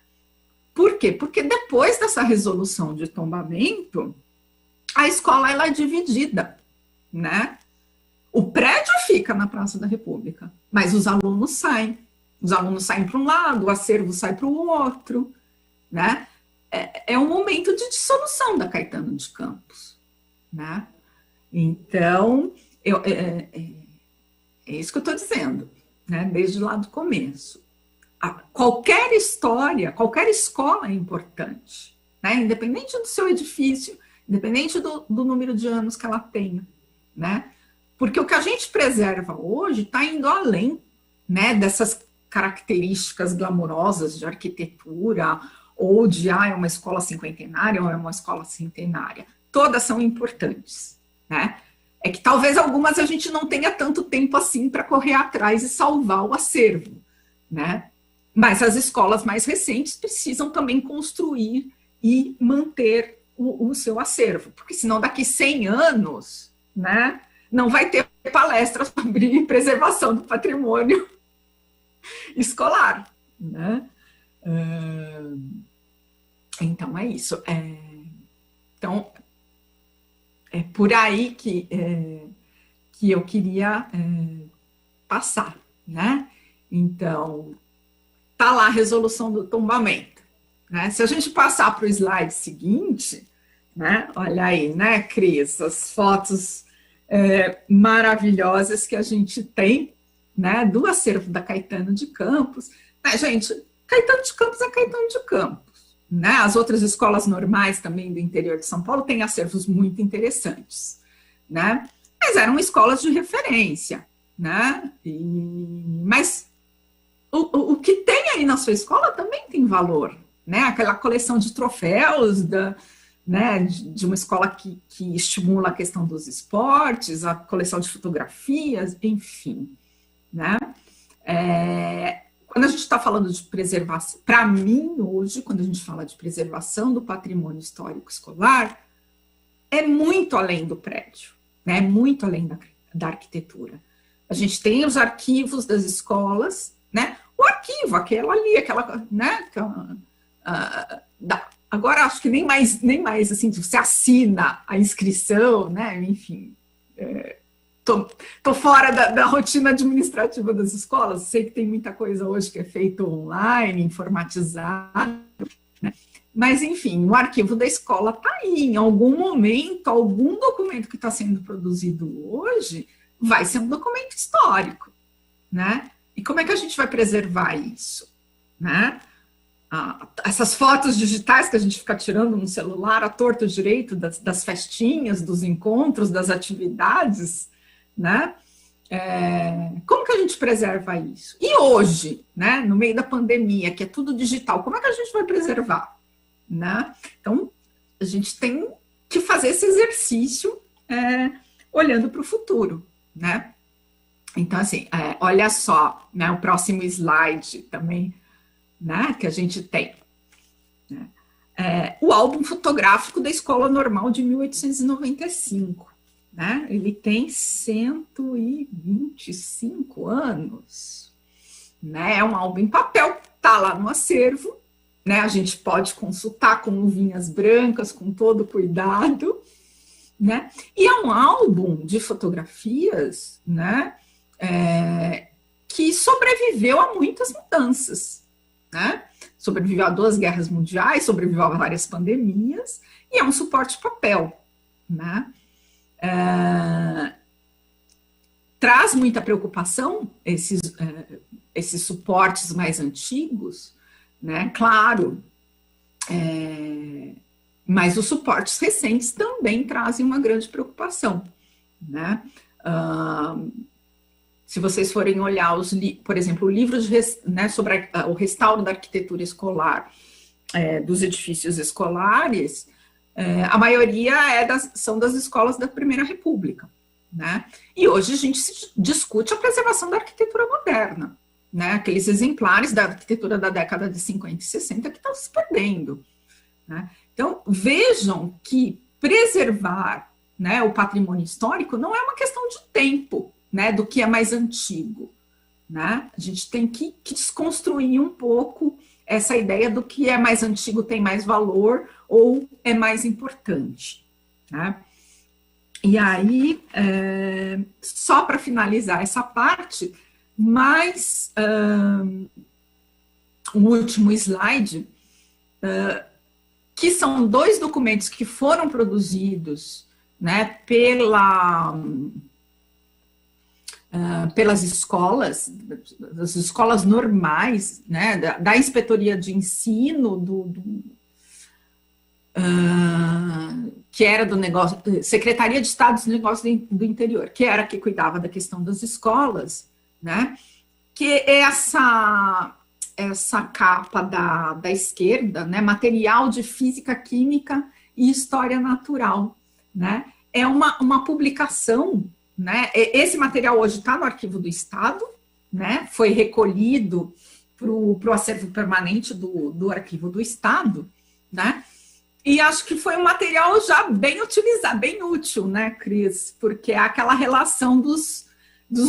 Por quê? Porque depois dessa resolução de tombamento, a escola ela é dividida, né? O prédio fica na Praça da República, mas os alunos saem. Os alunos saem para um lado, o acervo sai para o outro, né? É um momento de dissolução da Caetano de Campos, né? Então, é isso que eu estou dizendo, né? Desde lá do começo. Qualquer história, qualquer escola é importante, né? Independente do seu edifício, independente do número de anos que ela tenha, né? Porque o que a gente preserva hoje está indo além, né, dessas características glamourosas de arquitetura, ou de, é uma escola cinquentenária, ou é uma escola centenária. Todas são importantes, né? É que talvez algumas a gente não tenha tanto tempo assim para correr atrás e salvar o acervo, né? Mas as escolas mais recentes precisam também construir e manter o seu acervo, porque senão daqui 100 anos, né, não vai ter palestra sobre preservação do patrimônio escolar, né? Então é isso. Então é por aí que eu queria passar, né? Então tá lá a resolução do tombamento, né? Se a gente passar para o slide seguinte, né? Olha aí, né, Cris, as fotos maravilhosas que a gente tem, né, do acervo da Caetano de Campos. Gente, Caetano de Campos é Caetano de Campos, né? As outras escolas normais também do interior de São Paulo têm acervos muito interessantes, né? Mas eram escolas de referência, né? Mas o que tem aí na sua escola também tem valor, né? Aquela coleção de troféus né, de uma escola que estimula a questão dos esportes, a coleção de fotografias, enfim, né? Quando a gente está falando de preservação, para mim, hoje, quando a gente fala de preservação do patrimônio histórico escolar, é muito além do prédio, né? É muito além da arquitetura. A gente tem os arquivos das escolas, né? O arquivo, aquela, né? Agora acho que nem mais assim, você assina a inscrição, né? Enfim, tô fora da rotina administrativa das escolas, sei que tem muita coisa hoje que é feito online, informatizado, né? Mas enfim, o arquivo da escola está aí, em algum momento, algum documento que está sendo produzido hoje vai ser um documento histórico, né? E como é que a gente vai preservar isso, né? Essas fotos digitais que a gente fica tirando no celular, à torto direito, das festinhas, dos encontros, das atividades, né? Como que a gente preserva isso? E hoje, né, no meio da pandemia, que é tudo digital, como é que a gente vai preservar, né? Então, a gente tem que fazer esse exercício olhando para o futuro, né? Então, assim, olha só, né, o próximo slide também, né, que a gente tem. Né? O álbum fotográfico da Escola Normal de 1895. Né? Ele tem 125 anos. Né? É um álbum em papel, está lá no acervo. Né? A gente pode consultar com luvinhas brancas, com todo cuidado. Né? E é um álbum de fotografias, né? Que sobreviveu a muitas mudanças, né? Sobreviveu a 2 guerras mundiais, sobreviveu a várias pandemias, e é um suporte papel, né? Traz muita preocupação esses suportes mais antigos, né? Claro, mas os suportes recentes também trazem uma grande preocupação, né? Se vocês forem olhar, por exemplo, o livro né, sobre o restauro da arquitetura escolar dos edifícios escolares, a maioria são das escolas da Primeira República. Né? E hoje a gente discute a preservação da arquitetura moderna, né? Aqueles exemplares da arquitetura da década de 50 e 60 que estão se perdendo. Né? Então, vejam que preservar, né, o patrimônio histórico não é uma questão de tempo, né, do que é mais antigo. Né? A gente tem que desconstruir um pouco essa ideia do que é mais antigo tem mais valor ou é mais importante. Né? E aí, só para finalizar essa parte, mais um último slide, que são 2 documentos que foram produzidos, né, pelas escolas, das escolas normais, né, da Inspetoria de Ensino, que era do negócio, Secretaria de Estado dos Negócios do Interior, que era que cuidava da questão das escolas, né, que essa capa da esquerda, né, Material de Física, Química e História Natural, né, é uma publicação, né, esse material hoje está no Arquivo do Estado, né, foi recolhido para o acervo permanente do Arquivo do Estado, né, e acho que foi um material já bem utilizado, bem útil, né, Cris, porque é aquela relação dos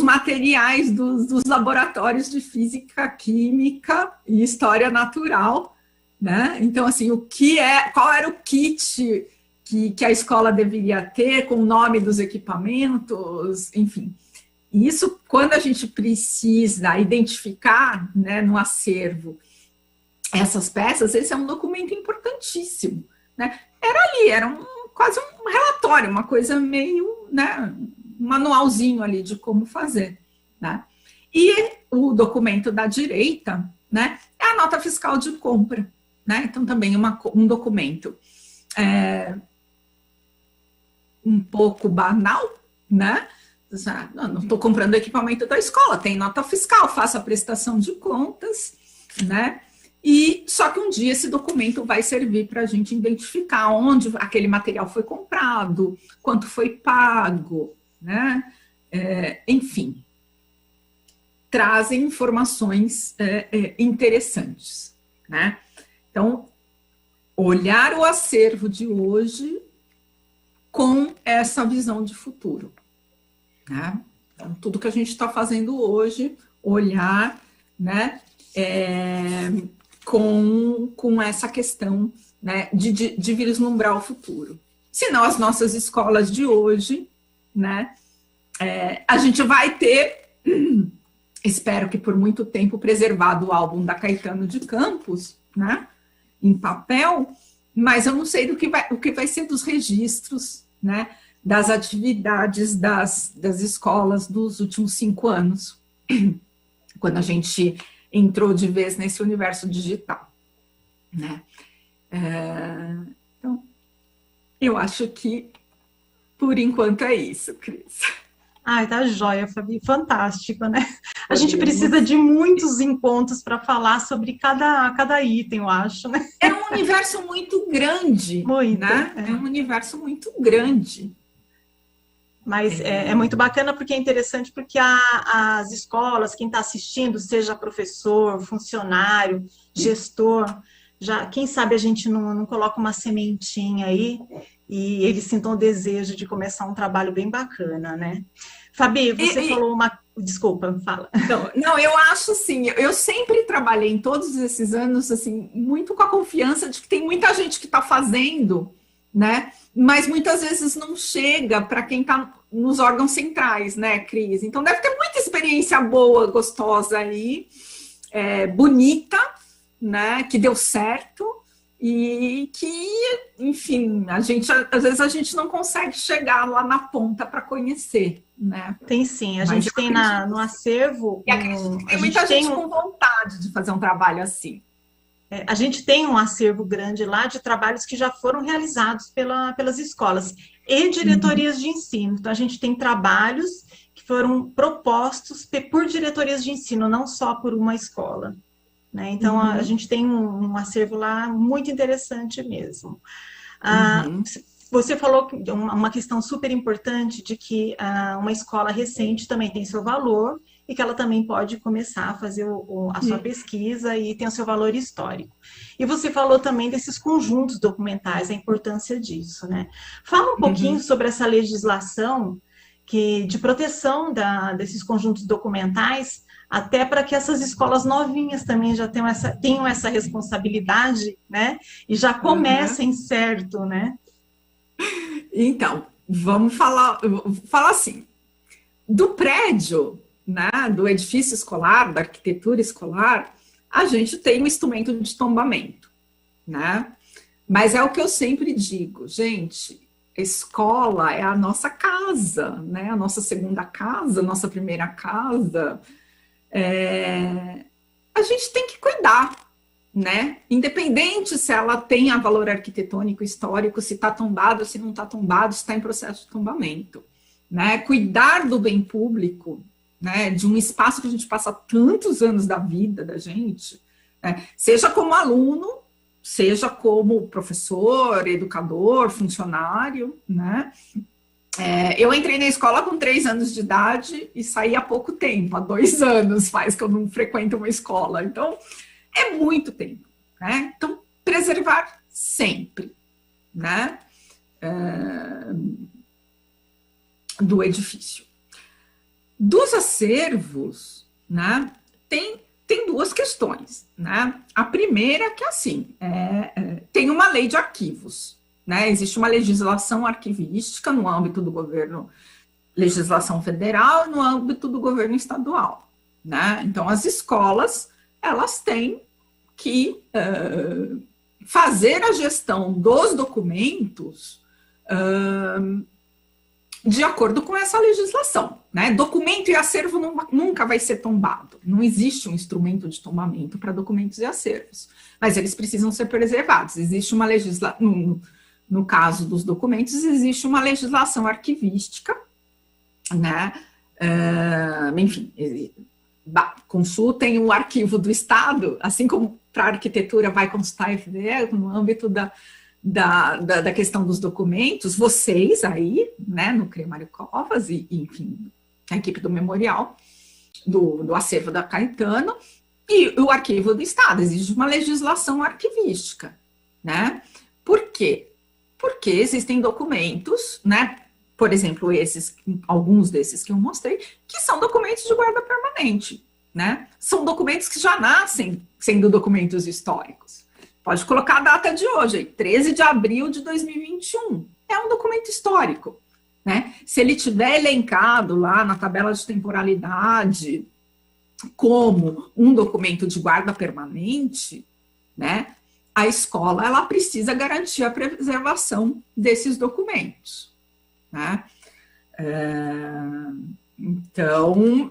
materiais dos laboratórios de física, química e história natural, né? Então, assim, qual era o kit que a escola deveria ter, com o nome dos equipamentos, enfim. Isso, quando a gente precisa identificar, né, no acervo essas peças, esse é um documento importantíssimo, né? Era quase um relatório, uma coisa meio, né, um manualzinho ali de como fazer, né? E o documento da direita, né, é a nota fiscal de compra, né? Então, também um documento um pouco banal, né? Não estou comprando equipamento da escola, tem nota fiscal, faço a prestação de contas, né? E só que um dia esse documento vai servir para a gente identificar onde aquele material foi comprado, quanto foi pago, né? Enfim, trazem informações interessantes, né? Então, olhar o acervo de hoje com essa visão de futuro, né? Então, tudo que a gente está fazendo hoje, olhar, né, com essa questão, né, de vislumbrar o futuro. Senão, as nossas escolas de hoje, né, a gente vai ter, espero que por muito tempo, preservado o álbum da Caetano de Campos, né, em papel, mas eu não sei o que vai ser dos registros, né, das atividades das escolas dos últimos 5 anos, quando a gente entrou de vez nesse universo digital, né? Então, eu acho que, por enquanto, é isso, Cris. Ai, tá joia, Fabi, fantástico, né? A gente precisa de muitos encontros para falar sobre cada item, eu acho, né? É um universo muito grande, muito, né? É um universo muito grande. Mas é muito bacana porque é interessante porque as escolas, quem está assistindo, seja professor, funcionário, gestor, já, quem sabe a gente não coloca uma sementinha aí e eles sintam o desejo de começar um trabalho bem bacana, né? Fabi, você falou uma... Desculpa, fala. Não, eu acho assim, eu sempre trabalhei em todos esses anos, assim, muito com a confiança de que tem muita gente que está fazendo, né? Mas muitas vezes não chega para quem está nos órgãos centrais, né, Cris? Então deve ter muita experiência boa, gostosa aí, bonita, né? Que deu certo e que, enfim, às vezes a gente não consegue chegar lá na ponta para conhecer, né? Tem sim, a gente tem no acervo. E tem muita gente com vontade de fazer um trabalho assim. A gente tem um acervo grande lá de trabalhos que já foram realizados pelas escolas e diretorias de ensino. Então, a gente tem trabalhos que foram propostos por diretorias de ensino, não só por uma escola, né? Então, a gente tem um acervo lá muito interessante mesmo. Você falou uma questão super importante de que uma escola recente também tem seu valor e que ela também pode começar a fazer a sua pesquisa e tem o seu valor histórico. E você falou também desses conjuntos documentais, a importância disso, né? Fala um pouquinho sobre essa legislação de proteção desses conjuntos documentais, até para que essas escolas novinhas também já tenham essa responsabilidade, né? E já comecem certo, né? Então, vamos falar assim, do prédio, né, do edifício escolar, da arquitetura escolar, a gente tem um instrumento de tombamento, né? Mas é o que eu sempre digo, gente, a escola é a nossa casa, né? A nossa segunda casa, a nossa primeira casa. A gente tem que cuidar, né? Independente se ela tem valor arquitetônico, histórico, se está tombado, se não está tombado, se está em processo de tombamento, né? Cuidar do bem público, né? De um espaço que a gente passa tantos anos da vida da gente, né? Seja como aluno, seja como professor, educador, funcionário, né? Eu entrei na escola com 3 anos de idade e saí há pouco tempo, há 2 anos faz que eu não frequento uma escola, então é muito tempo, né? Então, preservar sempre, né? Do edifício. Dos acervos, né? Tem 2 questões, né? A primeira é que, assim, tem uma lei de arquivos, né? Existe uma legislação arquivística no âmbito do governo, legislação federal, no âmbito do governo estadual, né? Então, as escolas, elas têm que fazer a gestão dos documentos de acordo com essa legislação, né? Documento e acervo nunca vai ser tombado. Não existe um instrumento de tombamento para documentos e acervos, mas eles precisam ser preservados. Existe uma legislação, no caso dos documentos, existe uma legislação arquivística, né? Enfim, consultem o arquivo do Estado, assim como para a arquitetura vai consultar a FDE, no âmbito da questão dos documentos, vocês aí, né, no CREA Mário Covas, e enfim, a equipe do memorial, do acervo da Caetano, e o arquivo do Estado, existe uma legislação arquivística, né? Por quê? Porque existem documentos, né, por exemplo, alguns desses que eu mostrei, que são documentos de guarda permanente, né? São documentos que já nascem sendo documentos históricos. Pode colocar a data de hoje, 13 de abril de 2021. É um documento histórico, né? Se ele tiver elencado lá na tabela de temporalidade como um documento de guarda permanente, né? A escola, ela precisa garantir a preservação desses documentos, né? Então,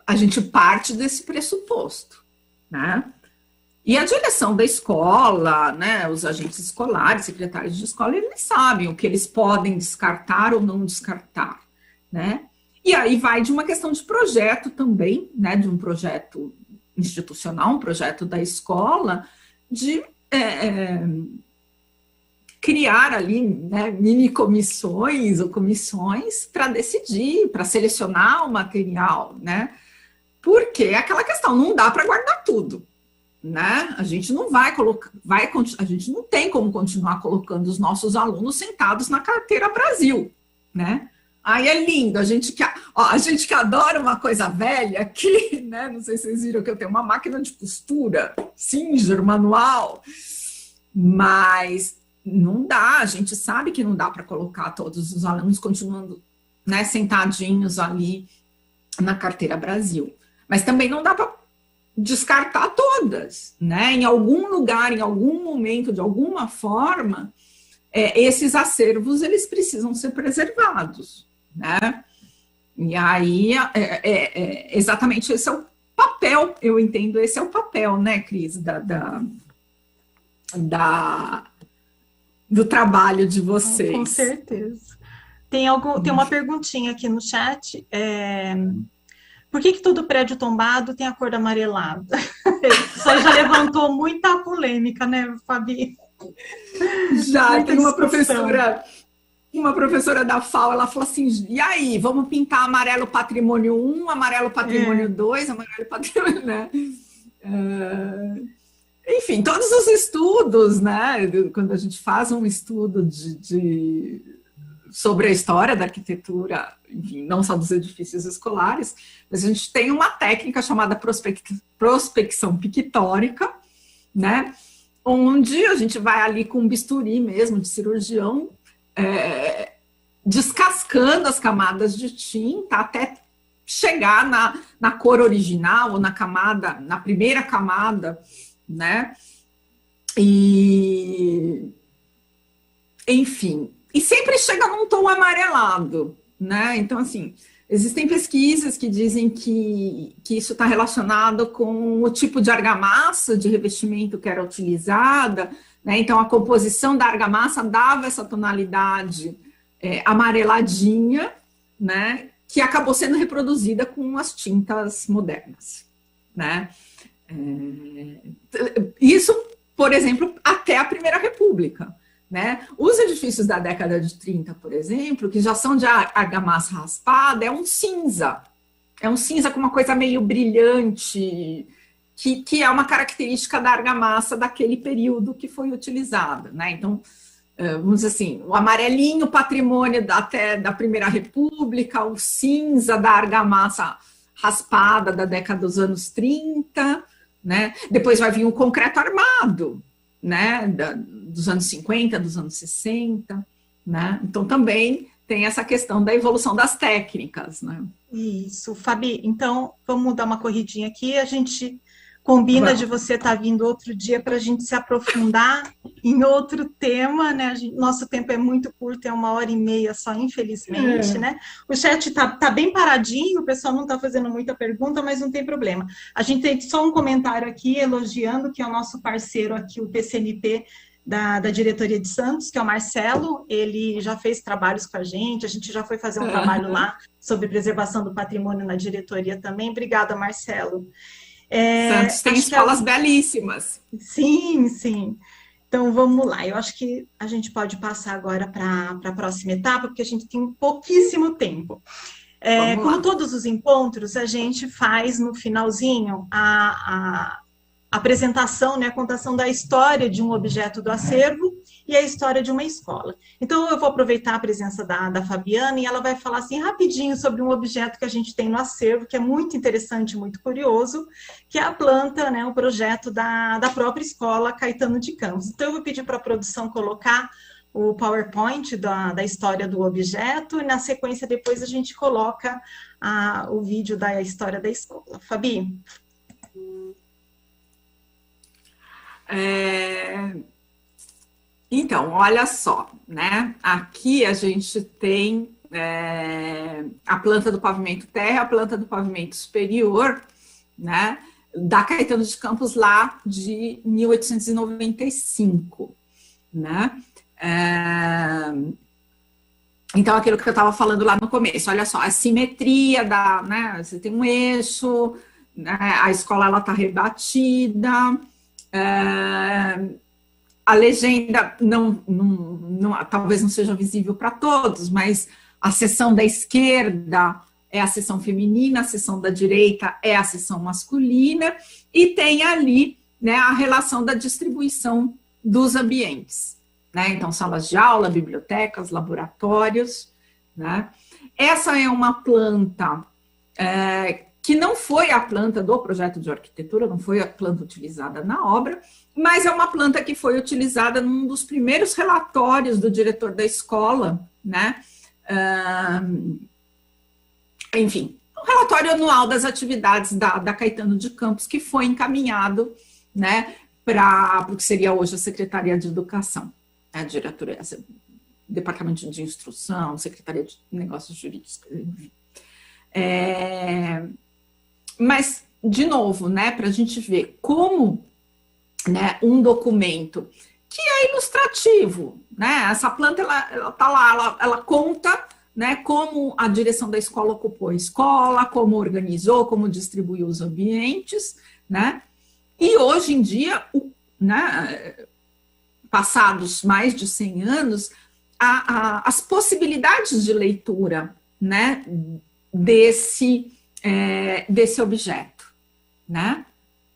a gente parte desse pressuposto, né? E a direção da escola, né, os agentes escolares, secretários de escola, eles sabem o que eles podem descartar ou não descartar, né? E aí vai de uma questão de projeto também, né, de um projeto institucional, um projeto da escola, de criar ali, né, mini comissões ou comissões para decidir, para selecionar o material, né? Porque é aquela questão, não dá para guardar tudo, né? A gente não vai colocar, a gente não tem como continuar colocando os nossos alunos sentados na carteira Brasil, né? Aí é lindo, a gente que adora uma coisa velha aqui, né? Não sei se vocês viram que eu tenho uma máquina de costura, Singer, manual, mas não dá, a gente sabe que não dá para colocar todos os alunos continuando, né, sentadinhos ali na carteira Brasil. Mas também não dá para descartar todas, né? Em algum lugar, em algum momento, de alguma forma, esses acervos, eles precisam ser preservados, né? E aí, exatamente esse é o papel, eu entendo, esse é o papel, né, Cris, do trabalho de vocês. Com certeza. Tem uma perguntinha aqui no chat, por que todo prédio tombado tem a cor amarelada? Isso aí já levantou muita polêmica, né, Fabi? Já, muita tem uma professora da FAO, ela falou assim, e aí, vamos pintar amarelo patrimônio 1, amarelo patrimônio 2, amarelo patrimônio, né? Enfim, todos os estudos, né, quando a gente faz um estudo sobre a história da arquitetura, enfim, não só dos edifícios escolares, mas a gente tem uma técnica chamada prospecção pictórica, né, onde a gente vai ali com um bisturi mesmo, de cirurgião, descascando as camadas de tinta até chegar na cor original, ou na primeira camada, né, e enfim, e sempre chega num tom amarelado, né? Então, assim, existem pesquisas que dizem que isso está relacionado com o tipo de argamassa de revestimento que era utilizada, né? Então, a composição da argamassa dava essa tonalidade amareladinha, né? Que acabou sendo reproduzida com as tintas modernas, né? Isso, por exemplo, até a Primeira República. Né? Os edifícios da década de 30, por exemplo, que já são de argamassa raspada, é um cinza com uma coisa meio brilhante, que é uma característica da argamassa daquele período que foi utilizada, né? Então, vamos dizer assim, o amarelinho patrimônio até da Primeira República, o cinza da argamassa raspada da década dos anos 30, né? Depois vai vir o concreto armado, né, dos anos 50, dos anos 60, né? Então também tem essa questão da evolução das técnicas, né? Isso, Fabi, então vamos dar uma corridinha aqui, a gente combina de você estar vindo outro dia para a gente se aprofundar em outro tema, né? Nosso tempo é muito curto, é 1h30 só, infelizmente, né? O chat tá bem paradinho, o pessoal não está fazendo muita pergunta, mas não tem problema. A gente tem só um comentário aqui elogiando, que é o nosso parceiro aqui, o PCNP, da diretoria de Santos, que é o Marcelo, ele já fez trabalhos com a gente já foi fazer um trabalho lá sobre preservação do patrimônio na diretoria também. Obrigada, Marcelo. Santos tem escolas belíssimas. Sim, sim. Então, vamos lá. Eu acho que a gente pode passar agora para a próxima etapa, porque a gente tem pouquíssimo tempo. Como todos os encontros, a gente faz no finalzinho a apresentação, né, a contação da história de um objeto do acervo e a história de uma escola. Então, eu vou aproveitar a presença da Fabiana e ela vai falar assim rapidinho sobre um objeto que a gente tem no acervo, que é muito interessante, muito curioso, que é a planta, né, o projeto da própria escola Caetano de Campos. Então, eu vou pedir para a produção colocar o PowerPoint da história do objeto e, na sequência, depois a gente coloca o vídeo da história da escola. Fabi? Então, olha só, né? Aqui a gente tem a planta do pavimento terra, a planta do pavimento superior, né? Da Caetano de Campos lá de 1895, né? Então, aquilo que eu estava falando lá no começo, olha só, a simetria né, você tem um eixo, né, a escola está rebatida, a legenda talvez não seja visível para todos, mas a seção da esquerda é a seção feminina, a seção da direita é a seção masculina, e tem ali, né, a relação da distribuição dos ambientes, né? Então, salas de aula, bibliotecas, laboratórios, né? Essa é uma planta que não foi a planta do projeto de arquitetura, não foi a planta utilizada na obra, mas é uma planta que foi utilizada num dos primeiros relatórios do diretor da escola, né? Enfim, um relatório anual das atividades da Caetano de Campos, que foi encaminhado, né, para o que seria hoje a Secretaria de Educação, a diretoria, Departamento de Instrução, Secretaria de Negócios Jurídicos, enfim. Mas, de novo, né, para a gente ver como, né, um documento que é ilustrativo, né, essa planta, ela tá lá, ela conta, né, como a direção da escola ocupou a escola, como organizou, como distribuiu os ambientes, né, e hoje em dia, né, passados mais de 100 anos, as possibilidades de leitura, né, desse objeto, né?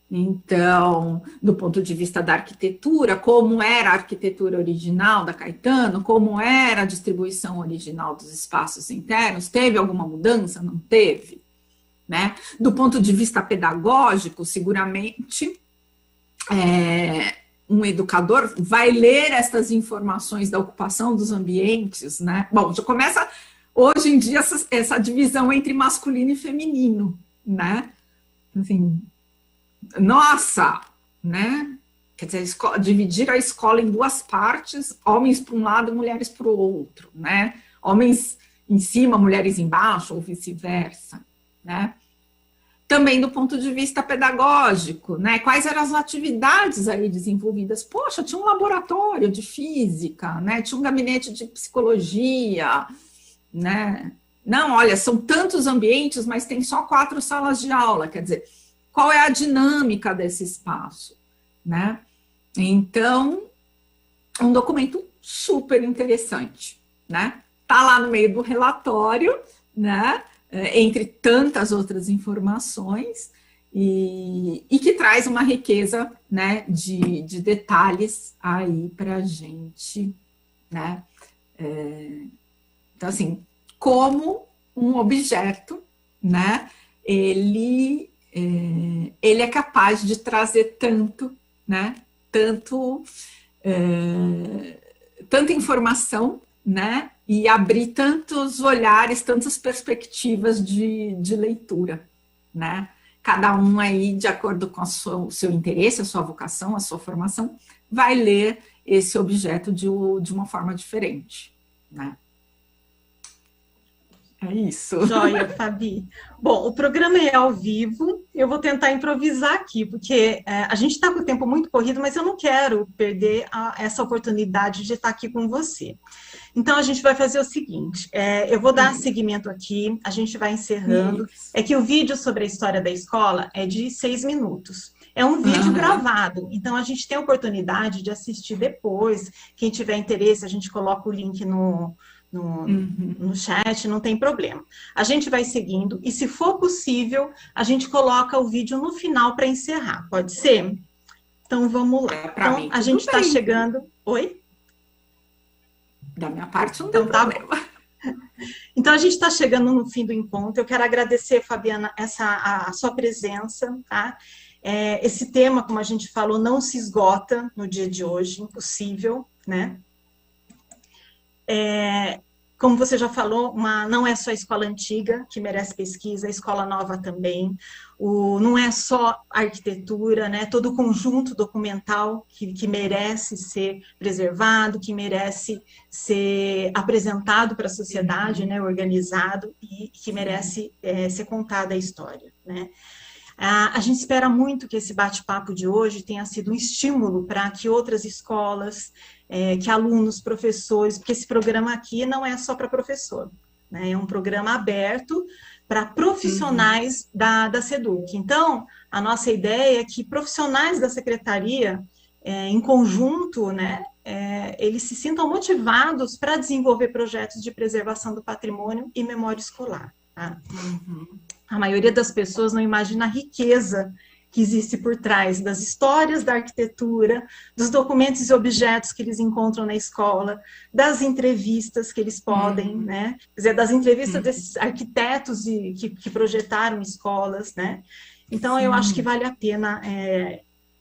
Então, do ponto de vista da arquitetura, como era a arquitetura original da Caetano, como era a distribuição original dos espaços internos, teve alguma mudança? Não teve, né? Do ponto de vista pedagógico, seguramente, um educador vai ler essas informações da ocupação dos ambientes, né? Bom, já começa hoje em dia essa divisão entre masculino e feminino, né? Assim, nossa, né? Quer dizer, dividir a escola em duas partes, homens para um lado, mulheres para o outro, né? Homens em cima, mulheres embaixo, ou vice-versa, né? Também do ponto de vista pedagógico, né? Quais eram as atividades aí desenvolvidas? Poxa, tinha um laboratório de física, né? Tinha um gabinete de psicologia, né? Não, olha, são tantos ambientes, mas tem só 4 salas de aula, quer dizer, qual é a dinâmica desse espaço, né? Então, um documento super interessante, né? Tá lá no meio do relatório, né? Entre tantas outras informações, e que traz uma riqueza, né, de detalhes aí para a gente, né? Então, assim, como um objeto, né, ele é capaz de trazer tanto, né, tanta informação, né, e abrir tantos olhares, tantas perspectivas de leitura, né, cada um aí, de acordo com o seu interesse, a sua vocação, a sua formação, vai ler esse objeto de uma forma diferente, né. É isso. Joia, Fabi. Bom, o programa é ao vivo, eu vou tentar improvisar aqui, porque a gente está com o tempo muito corrido, mas eu não quero perder essa oportunidade de estar aqui com você. Então, a gente vai fazer o seguinte, eu vou dar seguimento aqui, a gente vai encerrando. Isso. É que o vídeo sobre a história da escola é de 6 minutos. É um vídeo gravado, então a gente tem a oportunidade de assistir depois. Quem tiver interesse, a gente coloca o link no chat, não tem problema. A gente vai seguindo e, se for possível, a gente coloca o vídeo no final para encerrar, pode ser? Então, vamos lá. Então, a gente está chegando... Oi? Da minha parte, não tem problema. Então, a gente está chegando no fim do encontro. Eu quero agradecer, Fabiana, a sua presença, tá? Esse tema, como a gente falou, não se esgota no dia de hoje, impossível, né? Como você já falou, não é só a escola antiga que merece pesquisa, a escola nova também. Não é só a arquitetura, né? Todo o conjunto documental que merece ser preservado, que merece ser apresentado para a sociedade, né? Organizado, e que merece ser contada a história, né? A gente espera muito que esse bate-papo de hoje tenha sido um estímulo para que outras escolas, que alunos, professores, porque esse programa aqui não é só para professor, né? É um programa aberto para profissionais da SEDUC. Então, a nossa ideia é que profissionais da secretaria, em conjunto, né, eles se sintam motivados para desenvolver projetos de preservação do patrimônio e memória escolar. Tá? A maioria das pessoas não imagina a riqueza que existe por trás das histórias da arquitetura, dos documentos e objetos que eles encontram na escola, das entrevistas que eles podem, né? Quer dizer, das entrevistas desses arquitetos que projetaram escolas, né? Então, eu acho que vale a pena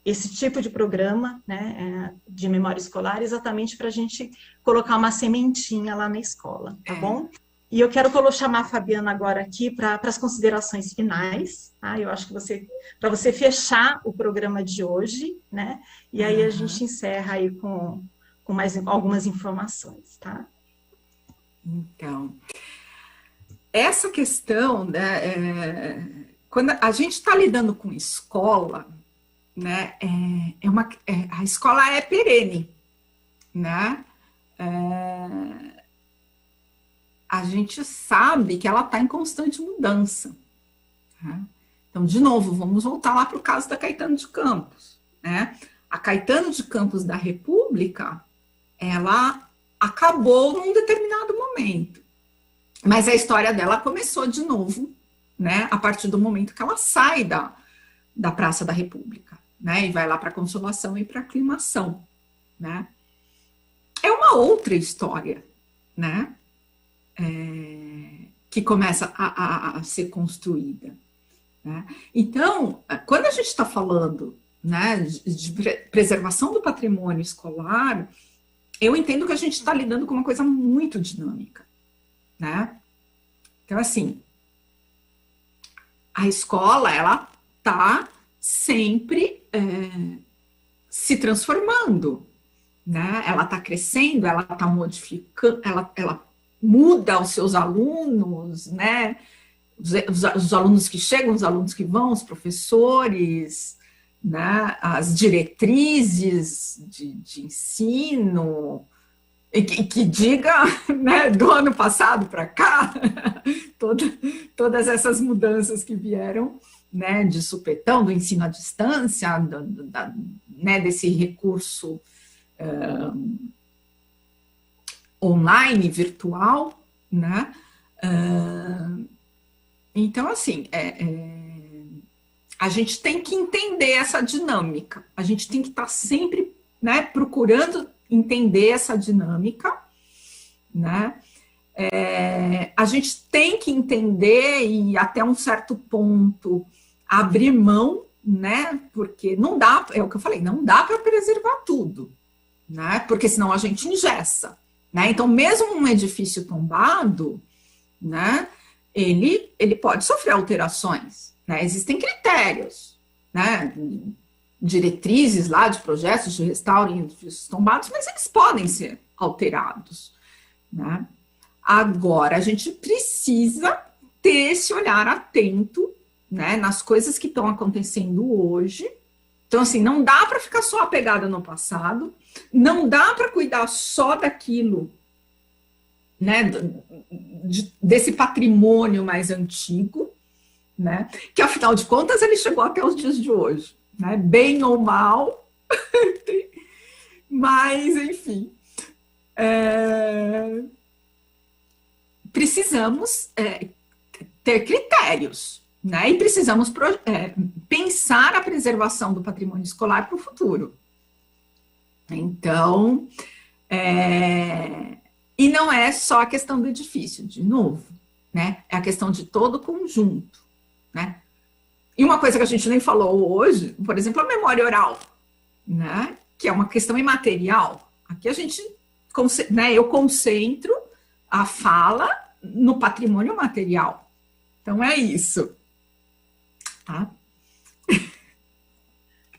esse tipo de programa, né, de memória escolar, exatamente para a gente colocar uma sementinha lá na escola, tá bom? E eu quero chamar a Fabiana agora aqui para as considerações finais, tá? Eu acho que para você fechar o programa de hoje, né? E aí a gente encerra aí com mais algumas informações, tá? Então, essa questão, né, quando a gente está lidando com escola, né, a escola é perene, né? A gente sabe que ela está em constante mudança. Né? Então, de novo, vamos voltar lá para o caso da Caetano de Campos. Né? A Caetano de Campos da República, ela acabou num determinado momento. Mas a história dela começou de novo, né, a partir do momento que ela sai da Praça da República, né, e vai lá para a Consolação e para a Aclimação. Né? É uma outra história, né? Que começa a ser construída. Né? Então, quando a gente está falando, né, de preservação do patrimônio escolar, eu entendo que a gente está lidando com uma coisa muito dinâmica. Né? Então, assim, a escola, ela está sempre se transformando. Né? Ela está crescendo, ela está modificando, ela muda os seus alunos, né? Os alunos que chegam, os alunos que vão, os professores, né? As diretrizes de ensino, e que diga, né, do ano passado para cá, todas essas mudanças que vieram, né, de supetão, do ensino à distância, né, desse recurso online, virtual, né? Então, assim, a gente tem que entender essa dinâmica, a gente tem que estar sempre, né, procurando entender essa dinâmica, né? A gente tem que entender e até um certo ponto abrir mão, né? Porque não dá, é o que eu falei, não dá para preservar tudo, né? Porque senão a gente engessa. Né? Então, mesmo um edifício tombado, né, ele pode sofrer alterações. Né? Existem critérios, né, diretrizes lá de projetos de restauro em edifícios tombados, mas eles podem ser alterados. Né? Agora, a gente precisa ter esse olhar atento, né, nas coisas que estão acontecendo hoje. Então, assim, não dá para ficar só apegada no passado, não dá para cuidar só daquilo, né, desse patrimônio mais antigo, né, que afinal de contas ele chegou até os dias de hoje, né, bem ou mal, mas enfim, precisamos ter critérios, né, e precisamos pensar a preservação do patrimônio escolar para o futuro. Então, e não é só a questão do edifício, de novo, né? É a questão de todo o conjunto, né? E uma coisa que a gente nem falou hoje, por exemplo, a memória oral, né? Que é uma questão imaterial. Aqui a gente, né? Eu concentro a fala no patrimônio material. Então é isso, tá?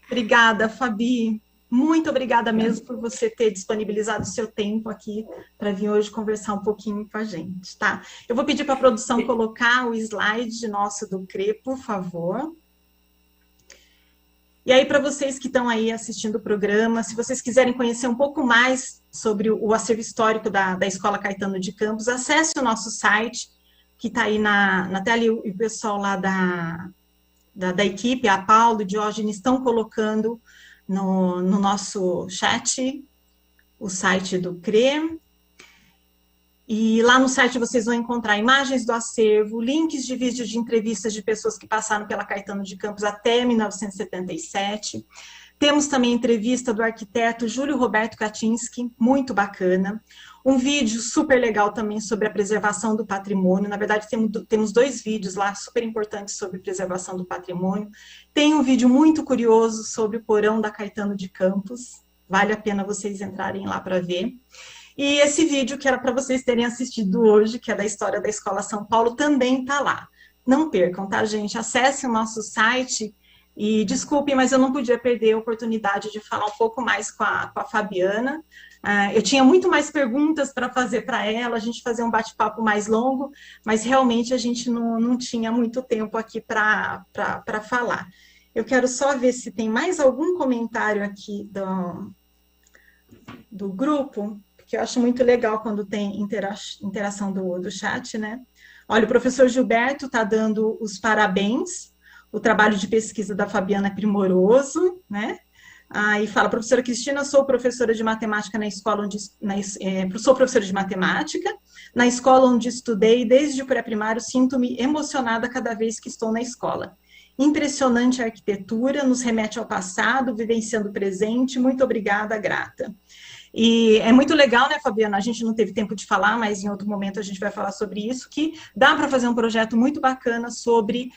Obrigada, Fabi. Muito obrigada mesmo por você ter disponibilizado o seu tempo aqui para vir hoje conversar um pouquinho com a gente, tá? Eu vou pedir para a produção colocar o slide nosso do CRE, por favor. E aí, para vocês que estão aí assistindo o programa, se vocês quiserem conhecer um pouco mais sobre o acervo histórico da Escola Caetano de Campos, acesse o nosso site, que está aí na tela, e o pessoal lá da equipe, a Paulo e o Diógenes, estão colocando no nosso chat o site do CRE. E lá no site vocês vão encontrar imagens do acervo, links de vídeos de entrevistas de pessoas que passaram pela Caetano de Campos até 1977. Temos também entrevista do arquiteto Júlio Roberto Kaczynski, muito bacana. Um vídeo super legal também sobre a preservação do patrimônio. Na verdade, temos 2 vídeos lá super importantes sobre preservação do patrimônio. Tem um vídeo muito curioso sobre o porão da Caetano de Campos. Vale a pena vocês entrarem lá para ver. E esse vídeo que era para vocês terem assistido hoje, que é da história da Escola São Paulo, também está lá. Não percam, tá, gente? Acessem o nosso site e desculpem, mas eu não podia perder a oportunidade de falar um pouco mais com a Fabiana. Eu tinha muito mais perguntas para fazer para ela, a gente fazer um bate-papo mais longo, mas realmente a gente não tinha muito tempo aqui para falar. Eu quero só ver se tem mais algum comentário aqui do grupo, que eu acho muito legal quando tem interação do chat, né? Olha, o professor Gilberto está dando os parabéns, o trabalho de pesquisa da Fabiana é primoroso, né? Aí fala, professora Cristina, sou professora de matemática na escola sou professora de matemática, na escola onde estudei desde o pré-primário, sinto-me emocionada cada vez que estou na escola. Impressionante a arquitetura, nos remete ao passado, vivenciando o presente, muito obrigada, grata. E é muito legal, né, Fabiana? A gente não teve tempo de falar, mas em outro momento a gente vai falar sobre isso, que dá para fazer um projeto muito bacana sobre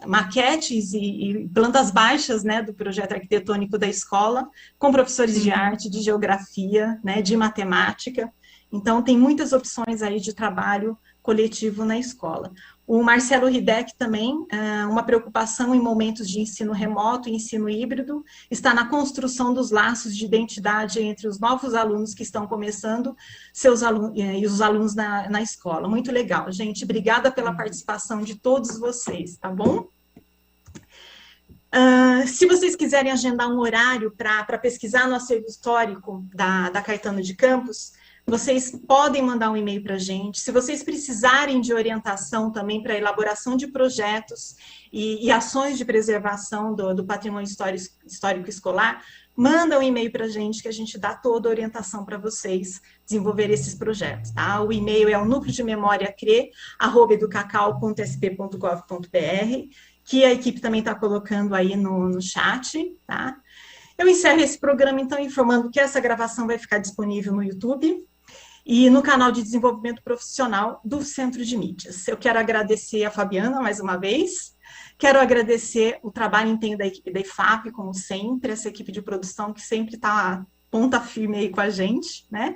maquetes e plantas baixas, né, do projeto arquitetônico da escola, com professores de arte, de geografia, né, de matemática. Então, tem muitas opções aí de trabalho coletivo na escola. O Marcelo Hideck também, uma preocupação em momentos de ensino remoto e ensino híbrido, está na construção dos laços de identidade entre os novos alunos que estão começando e os alunos na escola. Muito legal, gente. Obrigada pela participação de todos vocês, tá bom? Se vocês quiserem agendar um horário para pesquisar no acervo histórico da Caetano de Campos, vocês podem mandar um e-mail para a gente. Se vocês precisarem de orientação também para elaboração de projetos e ações de preservação do patrimônio histórico escolar, manda um e-mail para a gente que a gente dá toda a orientação para vocês desenvolver esses projetos, tá? O e-mail é o nucleodememoriacre@educacau.sp.gov.br, que a equipe também está colocando aí no chat, tá? Eu encerro esse programa, então, informando que essa gravação vai ficar disponível no YouTube e no canal de desenvolvimento profissional do Centro de Mídias. Eu quero agradecer a Fabiana, mais uma vez, quero agradecer o trabalho empenho da equipe da IFAP, como sempre, essa equipe de produção que sempre está ponta firme aí com a gente, né?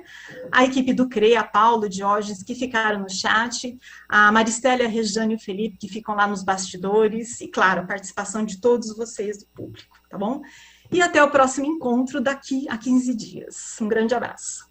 A equipe do CRE, a Paulo, o Diógenes, que ficaram no chat, a Maristela, a Rejane e o Felipe, que ficam lá nos bastidores, e, claro, a participação de todos vocês do público, tá bom? E até o próximo encontro daqui a 15 dias. Um grande abraço.